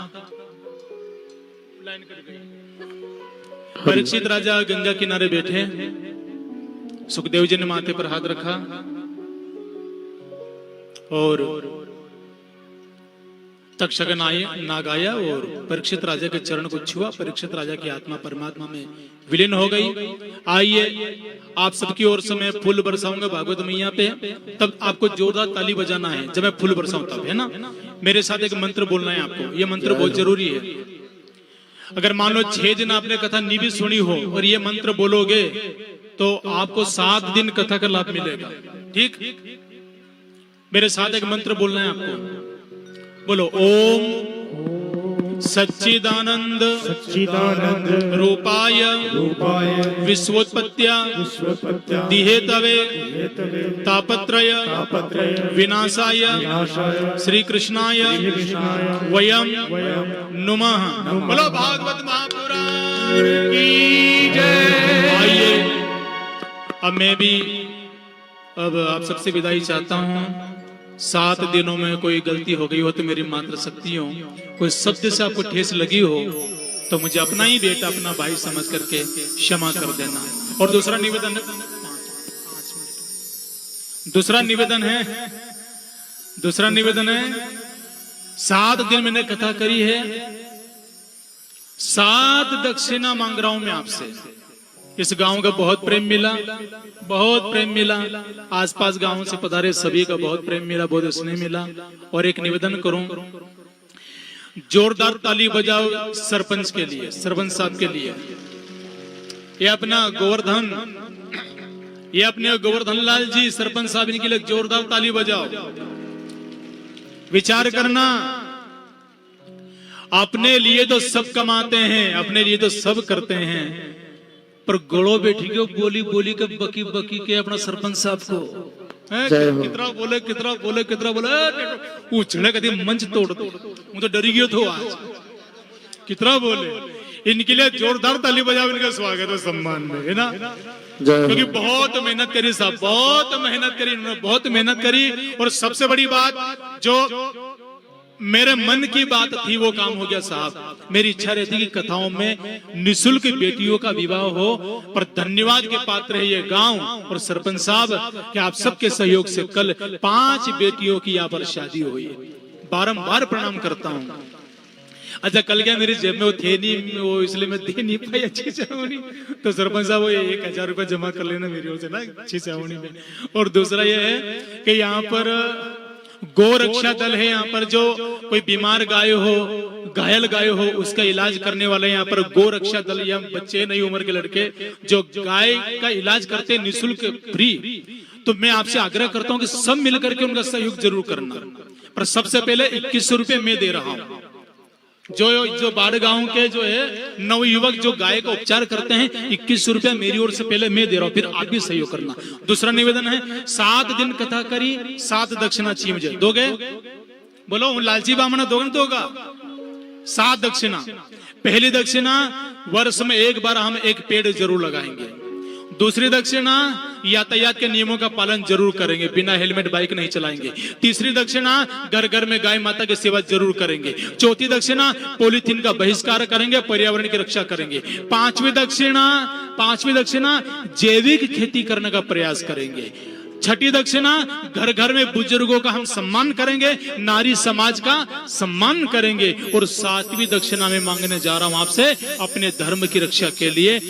लाइन कट गई। परीक्षित राजा गंगा किनारे बैठे, सुखदेव जी ने माथे पर हाथ रखा और तक्षक नाग आया और परीक्षित राजा के चरण को छुआ। परीक्षित राजा की आत्मा परमात्मा में विलीन हो गई। आइए आप सबकी ओर से मैं फूल बरसाऊंगा भागवत मैया पे, तब आपको जोरदार ताली बजाना है जब मैं फूल बरसाऊं तब, है ना। मेरे साथ एक मंत्र बोलना है आपको, ये मंत्र बहुत जरूरी है। अगर मान लो 6 दिन आपने कथा नहीं भी सुनी हो और ये मंत्र बोलोगे तो आपको 7 दिन कथा का लाभ मिलेगा। ठीक, मेरे साथ एक मंत्र बोलना है आपको। बोलो ओम सच्चिदानंद रूपाय विश्वोत्पत्त्या दिहेतवे तापत्रय विनाशाय श्री कृष्णाय वयम नुमः। बोलो भागवत महापुराण की जय। आइए अब मैं भी आप सबसे विदाई चाहता हूँ। 7 दिनों में कोई गलती हो गई हो तो मेरी मात्र शक्ति हो, कोई शब्द से आपको ठेस लगी हो तो मुझे अपना ही बेटा अपना भाई समझ करके क्षमा कर देना। और दूसरा निवेदन है 7 दिन मैंने कथा करी है, 7 दक्षिणा मांग रहा हूं मैं आपसे। इस गांव का बहुत प्रेम मिला, बहुत प्रेम मिला। आसपास गांवों से पधारे सभी का बहुत प्रेम मिला, बहुत स्नेह मिला। और एक निवेदन करूं, जोरदार ताली बजाओ सरपंच के लिए, सरपंच साहब के लिए। ये अपने गोवर्धन लाल जी सरपंच साहब, इनके लिए जोरदार ताली बजाओ। विचार करना, अपने लिए तो सब कमाते हैं, अपने लिए तो सब करते हैं, पर गड़ो बैठी के बोली बोली के बकी बकी के अपना सरपंच साहब को कितना बोले उछले कभी मंच तोड़ दो। मुझे तो डरी गयो तो आज कितना बोले। इनके लिए जोरदार ताली बजाओ, इनका स्वागत है सम्मान में, है ना। क्योंकि बहुत मेहनत करी साहब, बहुत मेहनत करी इन्होंने, बहुत मेहनत करी। और सबसे बड़ी बात जो मेरे मन की बात थी वो काम हो गया साहब। मेरी इच्छा रहती कि कथाओं में निःशुल्क बेटियों का विवाह हो, पर धन्यवाद के पात्र है ये गांव और सरपंच साहब कि आप सबके सहयोग से कल 5 बेटियों की यहाँ पर शादी हुई। बारंबार प्रणाम करता हूँ। अच्छा कल क्या मेरी जेब में वो थे नहीं, वो इसलिए मैं दे नहीं पाई अच्छी चावनी, तो सरपंच साहब वो 1000 रुपए जमा कर लेना मेरी ओर से ना अच्छी चावनी में। और दूसरा ये है कि यहाँ पर गौ रक्षा दल है, यहाँ पर जो कोई बीमार गाय हो, घायल गाय हो, उसका इलाज करने वाले यहाँ पर गौ रक्षा दल या बच्चे नई उम्र के लड़के जो गाय का इलाज करते हैं निःशुल्क फ्री। तो मैं आपसे आग्रह करता हूँ कि सब मिलकर के उनका सहयोग जरूर करना। पर सबसे पहले 2100 रुपए मैं दे रहा हूँ। जो बाढ़ गांव के जो है नवयुवक जो गाय का उपचार करते हैं, 2100 रुपया मेरी ओर से पहले मैं दे रहा हूं, फिर आप भी सहयोग करना। दूसरा निवेदन है 7 दिन कथा करी, 7 दक्षिणा चाहिए मुझे, दोगे? बोलो लालची बामना दोगे तो होगा। 7 दक्षिणा। पहली दक्षिणा, वर्ष में एक बार हम एक पेड़ जरूर लगाएंगे। दूसरी दक्षिणा, यातायात के नियमों का पालन जरूर करेंगे, बिना हेलमेट बाइक नहीं चलाएंगे। तीसरी दक्षिणा, घर घर में गाय माता की सेवा जरूर करेंगे। चौथी दक्षिणा, पॉलीथीन का बहिष्कार करेंगे, पर्यावरण की रक्षा करेंगे। पांचवी दक्षिणा, जैविक खेती करने का प्रयास करेंगे। छठी दक्षिणा, घर घर में बुजुर्गों का हम सम्मान करेंगे, नारी समाज का सम्मान करेंगे। और 7वीं दक्षिणा में मांगने जा रहा हूं आपसे, अपने धर्म की रक्षा के लिए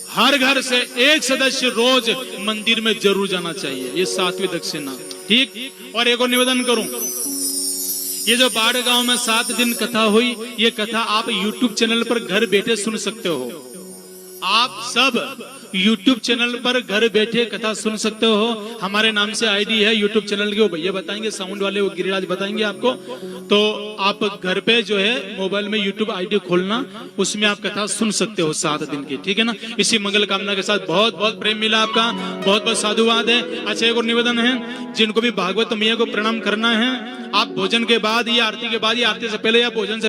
हर घर से एक सदस्य रोज मंदिर में जरूर जाना चाहिए। ये 7वीं दक्षिणा। ठीक। और एक और निवेदन करूं, ये जो बाढ़ गांव में 7 दिन कथा हुई, ये कथा आप YouTube चैनल पर घर बैठे सुन सकते हो। आप सब YouTube चैनल पर घर बैठे कथा सुन सकते हो। हमारे नाम से आईडी है YouTube चैनल की, वो भैया बताएंगे, साउंड वाले वो गिरिराज बताएंगे आपको। तो आप घर पे जो है मोबाइल में YouTube आईडी खोलना, उसमें आप कथा सुन सकते हो 7 दिन की। ठीक है ना। इसी मंगल कामना के साथ बहुत बहुत प्रेम मिला आपका, बहुत बहुत साधुवाद है। अच्छा एक और निवेदन है, जिनको भी भागवत मैया को प्रणाम करना है, आप भोजन के बाद या आरती के बाद या आरती से पहले या भोजन से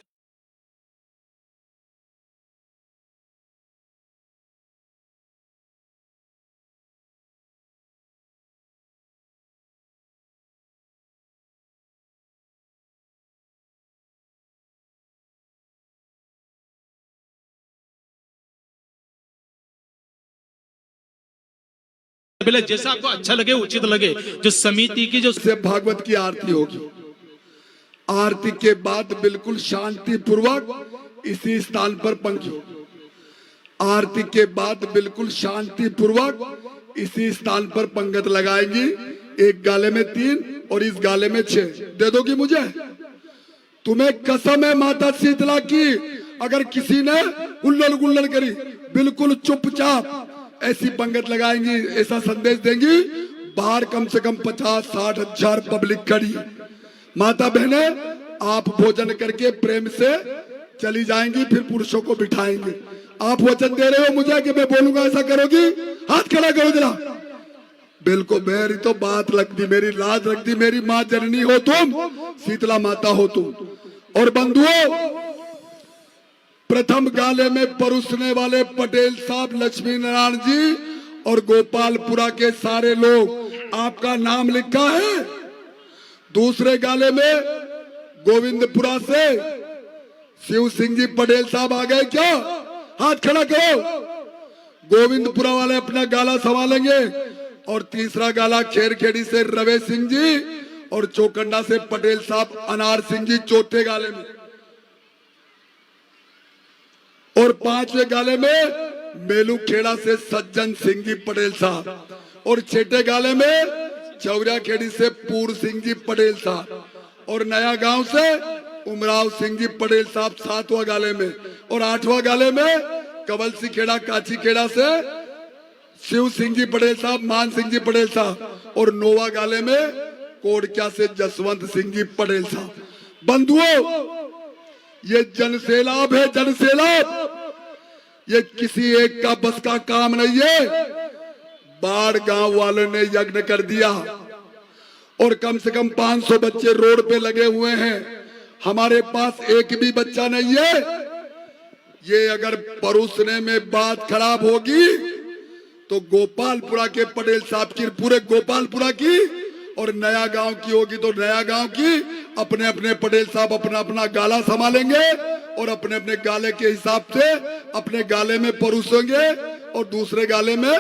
बोले जैसा आपको अच्छा लगे उचित लगे। जो समिति की जो से भागवत की आरती होगी। आरती के बाद बिल्कुल शांति पूर्वक इसी स्थान पर पंक्ति। आरती के बाद बिल्कुल शांति पूर्वक इसी स्थान पर पंगत लगाएंगी। एक गाले में 3 और इस गाले में 6 दे दोगी मुझे? तुम्हें कसम है माता शीतला की, अगर किसी ने उल्लड़ गुल्लड़ करी बिल्कुल चुपचाप ऐसी पंगत लगाएंगी, ऐसा संदेश देंगी। बाहर कम से कम 50-60 हजार पब्लिक खड़ी है। माता बहने आप भोजन करके प्रेम से चली जाएंगी, फिर पुरुषों को बिठाएंगे। आप वचन दे रहे हो मुझे कि मैं बोलूंगा ऐसा करोगी? हाथ खड़ा करो जरा। बिल्कुल, मेरी तो बात लगती, मेरी लाज लगती। मेरी माँ जननी हो तुम, शीतला माता हो तुम। और बंधुओं, प्रथम गाले में परोसने वाले पटेल साहब लक्ष्मी नारायण जी और गोपालपुरा के सारे लोग, आपका नाम लिखा है। दूसरे गाले में गोविंदपुरा से शिव सिंह जी पटेल साहब आ गए क्या? हाथ खड़ा करो। गोविंदपुरा वाले अपना गाला संभालेंगे। और तीसरा गाला खेरखेड़ी से रवे सिंह जी और चौकंडा से पटेल साहब अनार सिंह जी चौथे गाले में। और 5वें गाले में मेलू खेड़ा से सज्जन सिंह जी पटेल साहब। और 6ठे गाले में चौरिया खेड़ी से पूर्व सिंह जी पटेल साहब। और नया गांव से उमराव सिंह जी पटेल साहब 7वां गाले में। और 8वां गाले में कवल सिंह खेड़ा काची खेड़ा से शिव सिंह जी पटेल साहब, मान सिंह जी पटेल साहब। और 9वां गाले में कोड़क्या से जसवंत सिंह जी पटेल साहब। बंधुओं, ये जनसैलाब है, जनसैलाब। ये किसी एक का बस का काम नहीं है। बाढ़ गांव वालों ने यज्ञ कर दिया और कम से कम 500 बच्चे रोड पे लगे हुए हैं। हमारे पास एक भी बच्चा नहीं है। ये अगर परोसने में बात खराब होगी तो गोपालपुरा के पटेल साहब की, पूरे गोपालपुरा की, और नया गांव की होगी तो नया गांव की। अपने अपने पटेल साहब अपना अपना गाला संभालेंगे और अपने अपने गाले के हिसाब से अपने गाले में परोसेंगे और दूसरे गाले में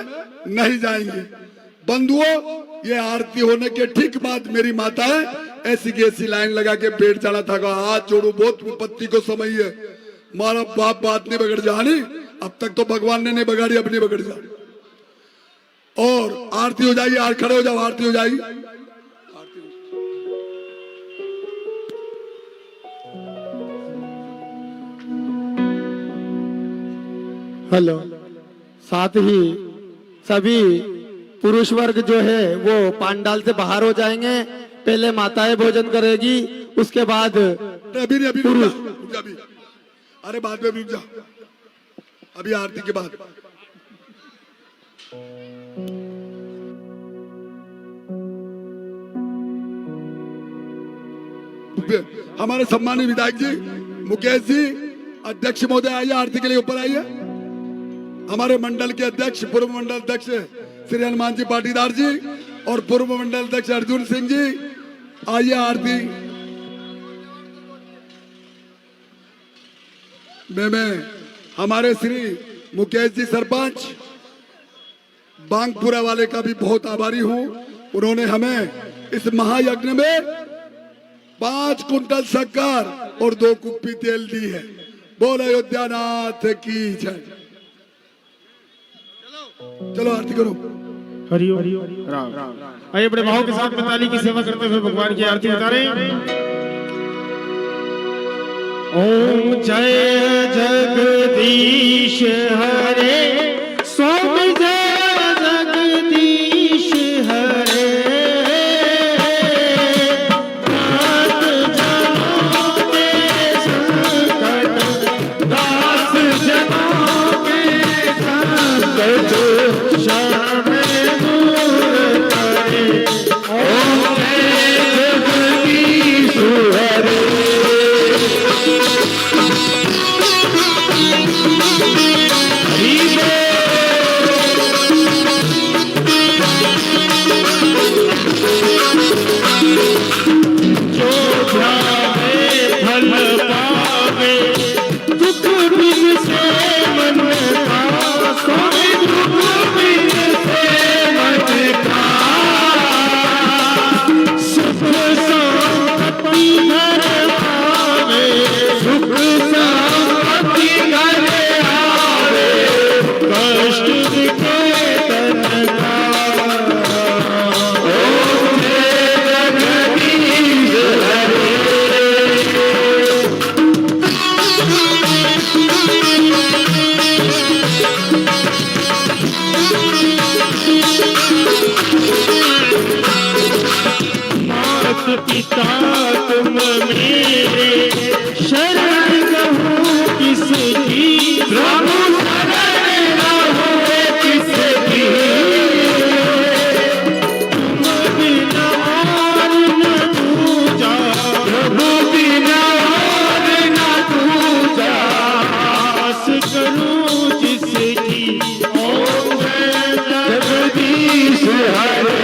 नहीं जाएंगे। बंधुओं, ये आरती होने के ठीक बाद मेरी माताएं ऐसी की ऐसी लाइन लगा के बैठ जाना था। हाथ जोड़ो, बहुत विपत्ति को समय है। मारा बाप बात नहीं बिगड़ जानी। अब तक तो भगवान ने नहीं बिगाड़ी, अब नहीं बिगड़ जा। और आरती हो जाएगी, आज खड़े हो जाओ, आरती हो जाएगी। हेलो। साथ ही सभी पुरुष वर्ग जो है वो पांडाल से बाहर हो जाएंगे। पहले माताएं भोजन करेगी, उसके बाद अभी नहीं, अभी रुक जा, अभी। अरे बाद में रुक जा, अभी आरती के बाद। हमारे सम्मानित विधायक जी मुकेश जी, अध्यक्ष महोदय आइए, आरती के लिए ऊपर आइए। हमारे मंडल के अध्यक्ष, पूर्व मंडल अध्यक्ष श्री हनुमान जी पाटीदार जी और पूर्व मंडल अध्यक्ष अर्जुन सिंह जी, आइए आरती में। हमारे श्री मुकेश जी सरपंच बांगपुरा वाले का भी बहुत आभारी हूं। उन्होंने हमें इस महायज्ञ में 5 कुंटल शक्कर और 2 कुप्पी तेल दी है। बोल अयोध्या नाथ की जय। चलो आरती करो। हरिओम राम। आइए बड़े भाव के साथ में ताली की सेवा करते हुए भगवान की आरती उतारें। ओम जय जगदीश हरे, स्वामी जय जगदीश हरे। हरि पिता तुम मेरे, शरण कहूँ किसकी, प्रभु शरण रहो किसकी, तुम बिना और न दूजा, प्रभु बिना और न दूजा, आस करूँ जिसकी, ओम जय जगदीश हरे।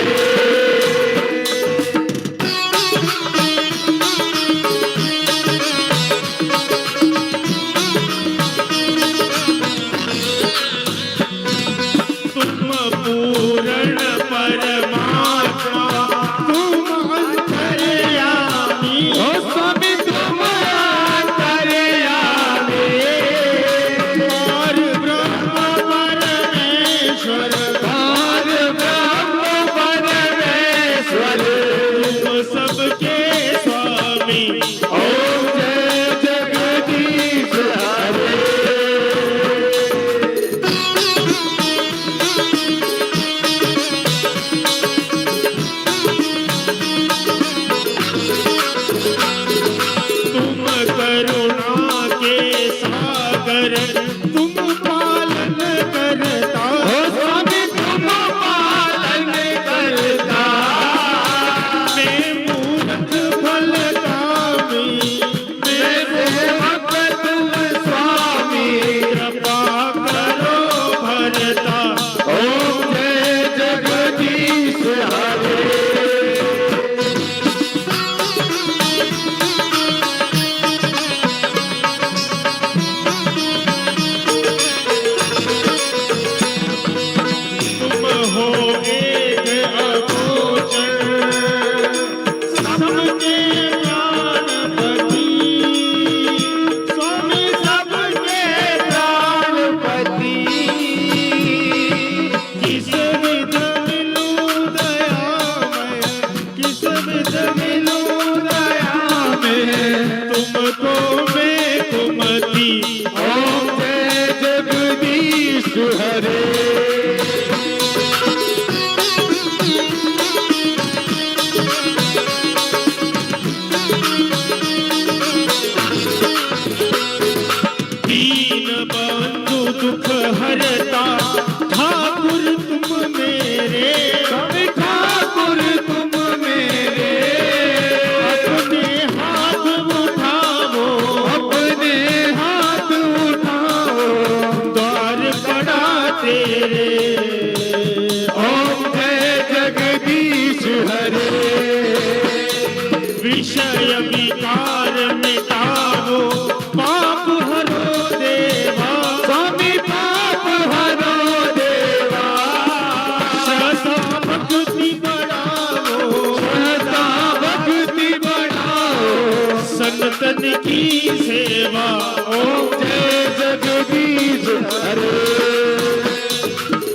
संतन की सेवा, ओम जय जगदीश हरे।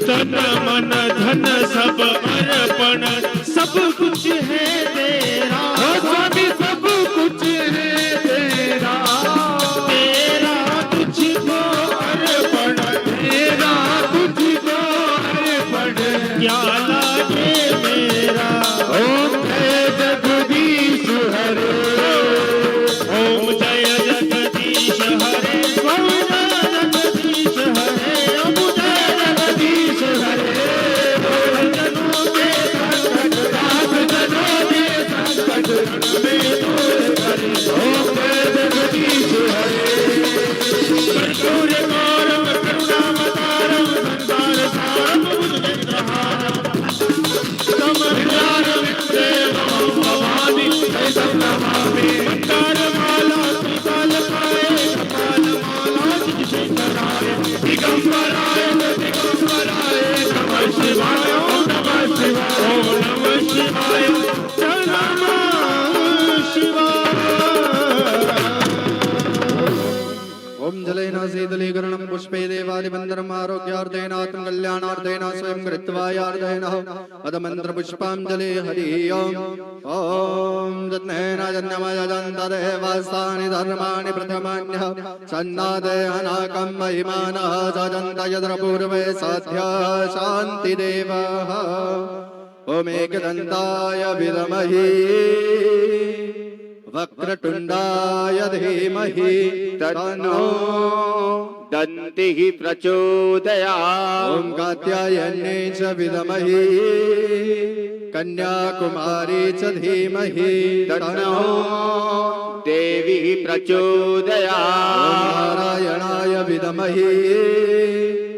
तन मन धन सब अर्पण, सब कुछ है तेरा, स्वामी सब कुछ है तेरा, तेरा तुझको अर्पण, तेरा तुझको अर्पण, क्या लागे मेरा, ओम जय जगदीश हरे। ओम जय जगदीश हरे, ओम जय जगदीश हरे, ओम जय जगदीश हरे। जनों के संकट, दास जनों के संकट, में दूर करे, ओम जय जगदीश हरे। कर्पूर गौरम करुणावतारम, संसार सारम भुजगेन्द्रहारम, समहृदारम देवं भवानी तैतं नमामि। मंदारमाला श्रीकालकाय, कपालमाला श्रीशेखराय, दिगंबराय दिगंबराय, नमः शिवाय, ओम नमः शिवाय, ओम नमः शिवाय, जय नमः शिवाय। ओम जलेन शीतलीकरणं पुष्पे देवादिवन्दनम् आरोग्यार्थेन आत्मकल्याणार्थेन स्वयं कृत्वा यार्थेन पदमन्त्रपुष्पाञ्जलि हरि ओम्। ॐ जन्मेन जन्मयजन्तदेवास्तानि धर्माणि प्रथमान्यः सन्नादेहनाकं महिमानः सजन्त यत्र पूर्वे साध्या शान्तिदेवः। ओम एकदंताय विद्महे वक्रतुंडाय धीमहि तन्नो दन्तिः प्रचोदयात्। ओम कात्यायने च विद्महे कन्याकुमारी च धीमहि तन्नो देवी प्रचोदयात्। नारायणाय विद्महे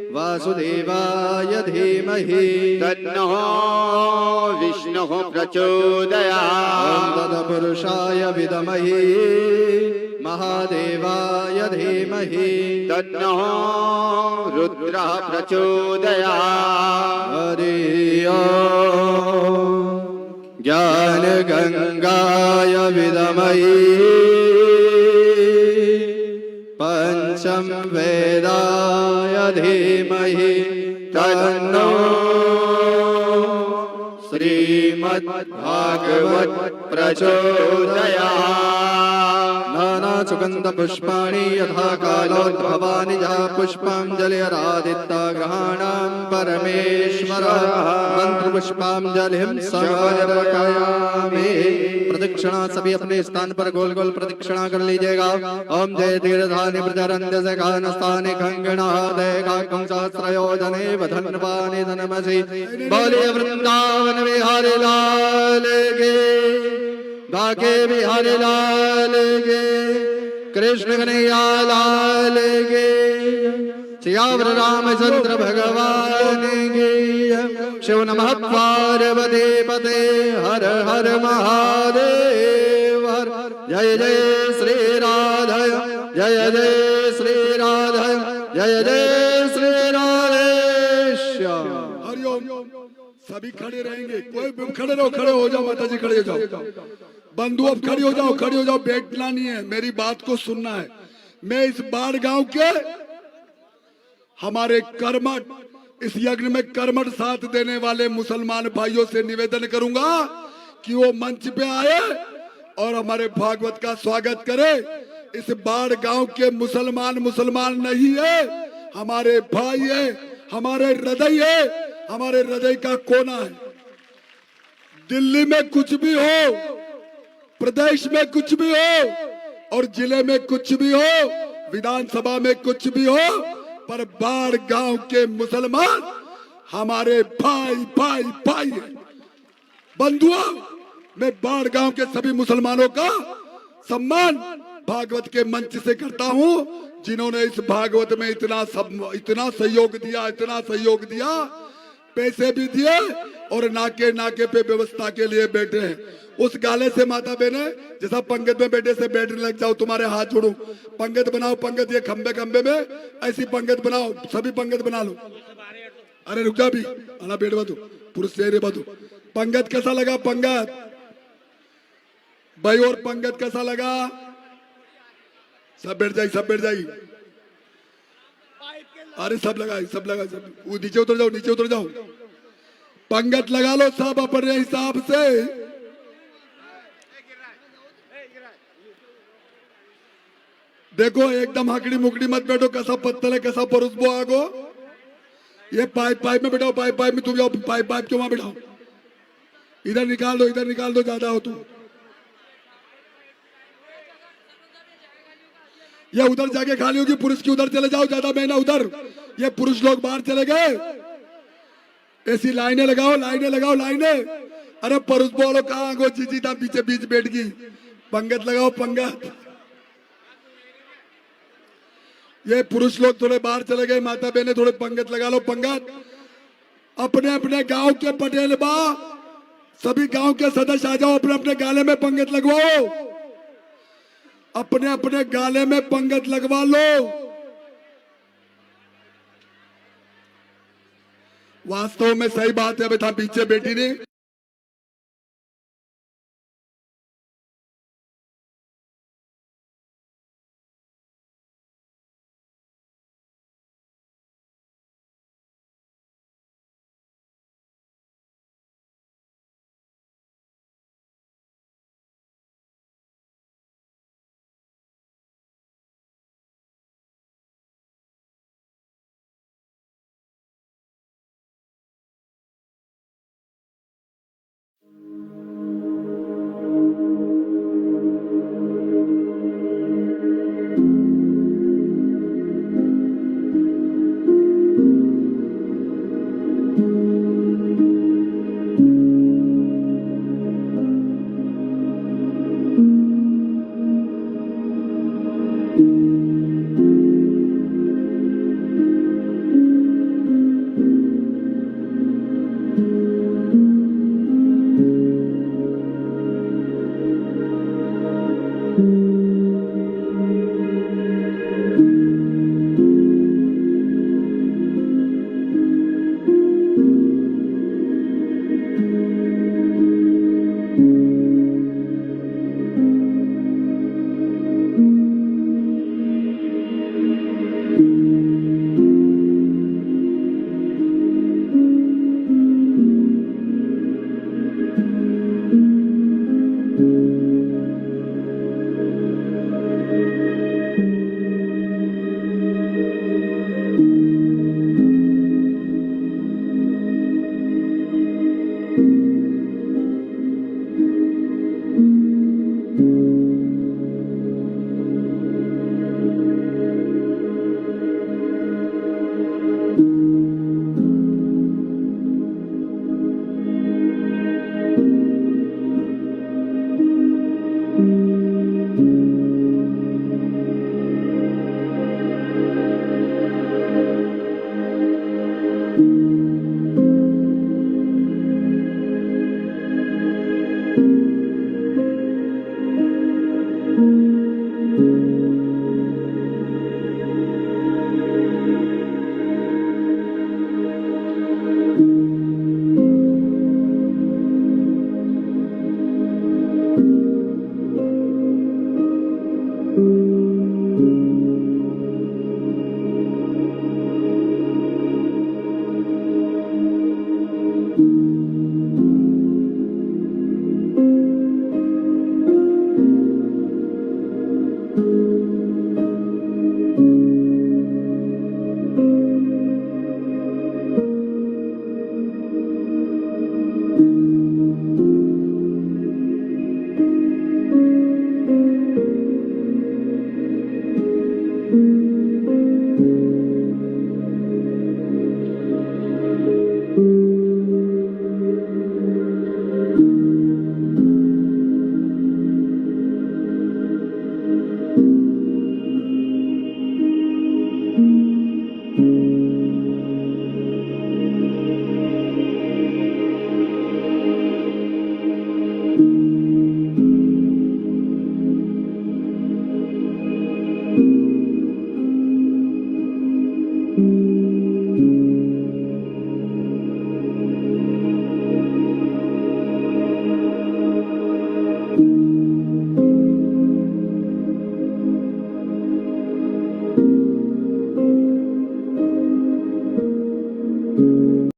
वासुदेवाय धीमहि तन्नो विष्णुः प्रचोदयात्। तत्पुरुषाय विद्महे महादेवाय धीमहि तन्नो रुद्रः प्रचोदयात्। हरि ओम ज्ञान गंगाय विद्महे पंचम वेदाय धीमहि तन्नो श्रीमद्भागवत प्रचोदयात्। नाना सुगंध पुष्पाणि यथा कालोद्भवानि जा पुष्पांजलिरादित्य ग्रहाणां परमेश्वर मंत्र पुष्पांजलिं समर्पयामि। प्रदक्षिणा सभी अपने स्थान पर गोल गोल प्रदक्षिणा कर लीजिएगा। ओम जय तीर्थानि प्रचरन्त्य से कानस्थानि खंगणादय काकं सहस्रयोजने वधन्वानि धनमसि। बोलिए वृंदावन बिहारी लाल के, बाके बिहारी लाल के, कृष्ण कन्हैया लाल के, सियावर रामचंद्र भगवान की। शिव नमः पार्वती पते हर हर महादेव हर। जय जय श्री राधा जय जय श्री राधा जय जय श्री राधेश्याम। हरिओम। सभी खड़े रहेंगे, कोई भी खड़े रहो, खड़े हो जाओ माता जी, खड़े हो जाओ। बंधु अब खड़े हो जाओ, खड़े हो जाओ, बैठना नहीं है, मेरी बात को सुनना है। मैं इस बाढ़ गांव के हमारे कर्मठ, इस यज्ञ में कर्मठ साथ देने वाले मुसलमान भाइयों से निवेदन करूंगा कि वो मंच पे आए और हमारे भागवत का स्वागत करे। इस बाढ़ गांव के मुसलमान नहीं है, हमारे भाई है, हमारे हृदय है, हमारे हृदय का कोना है। दिल्ली में कुछ भी हो, प्रदेश में कुछ भी हो, और जिले में कुछ भी हो, विधानसभा में कुछ भी हो, पर बाढ़ गांव के मुसलमान हमारे भाई भाई भाई है। बंधुओं, मैं बाढ़ गांव के सभी मुसलमानों का सम्मान भागवत के मंच से करता हूं, जिन्होंने इस भागवत में इतना सहयोग दिया, पैसे भी दिए और नाके नाके पे व्यवस्था के लिए बैठे हैं। उस गाले से माता बहने जैसा पंगत में बैठे से बैठने लग जाओ, तुम्हारे हाथ जोड़ो, पंगत बनाओ, पंगत ये खंबे खंबे में ऐसी पंगत बनाओ, सभी पंगत बना लो। अरे रुक जा भी, अला बैठ बातू, पुरुष चेहरे बातू। पंगत कैसा लगा? पंगत भाई, और पंगत कैसा लगा? सब बैठ जाए, सब बैठ जाए। अरे सब लगा, सब लगा, सब नीचे उतर जाओ, नीचे उतर जाओ। पंगत लगा लो सब अपने हिसाब से। देखो एकदम हकड़ी मुकड़ी मत बैठो, कैसा पत्थर है, कैसा परुसबो आगो। ये पाइप में बैठाओ, पाइप में तुम जाओ, पाइप क्यों वहां बैठाओ? इधर निकाल दो, इधर निकाल दो, ज्यादा हो तुम। ये उधर जाके खाली होगी, पुरुष की उधर चले जाओ, ज्यादा महीना उधर। ये पुरुष लोग बाहर चले गए, ऐसी लाइनें लगाओ, लाइनें लगाओ, लाइनें। अरे पुरुष बोलो कहाँ गो, जीजी था पीछे बीच बैठ गई। पंगत लगाओ, पंगत। ये पुरुष लोग थोड़े बाहर चले गए, माता बहने थोड़े पंगत लगा लो, पंगत। अपने अपने गांव के पटेल बा, सभी गांव के सदस्य आ जाओ, अपने अपने गाले में पंगत लगवाओ, अपने अपने गाले में पंगत लगवा लो। वास्तव में सही बात है, बेटा पीछे बेटी ने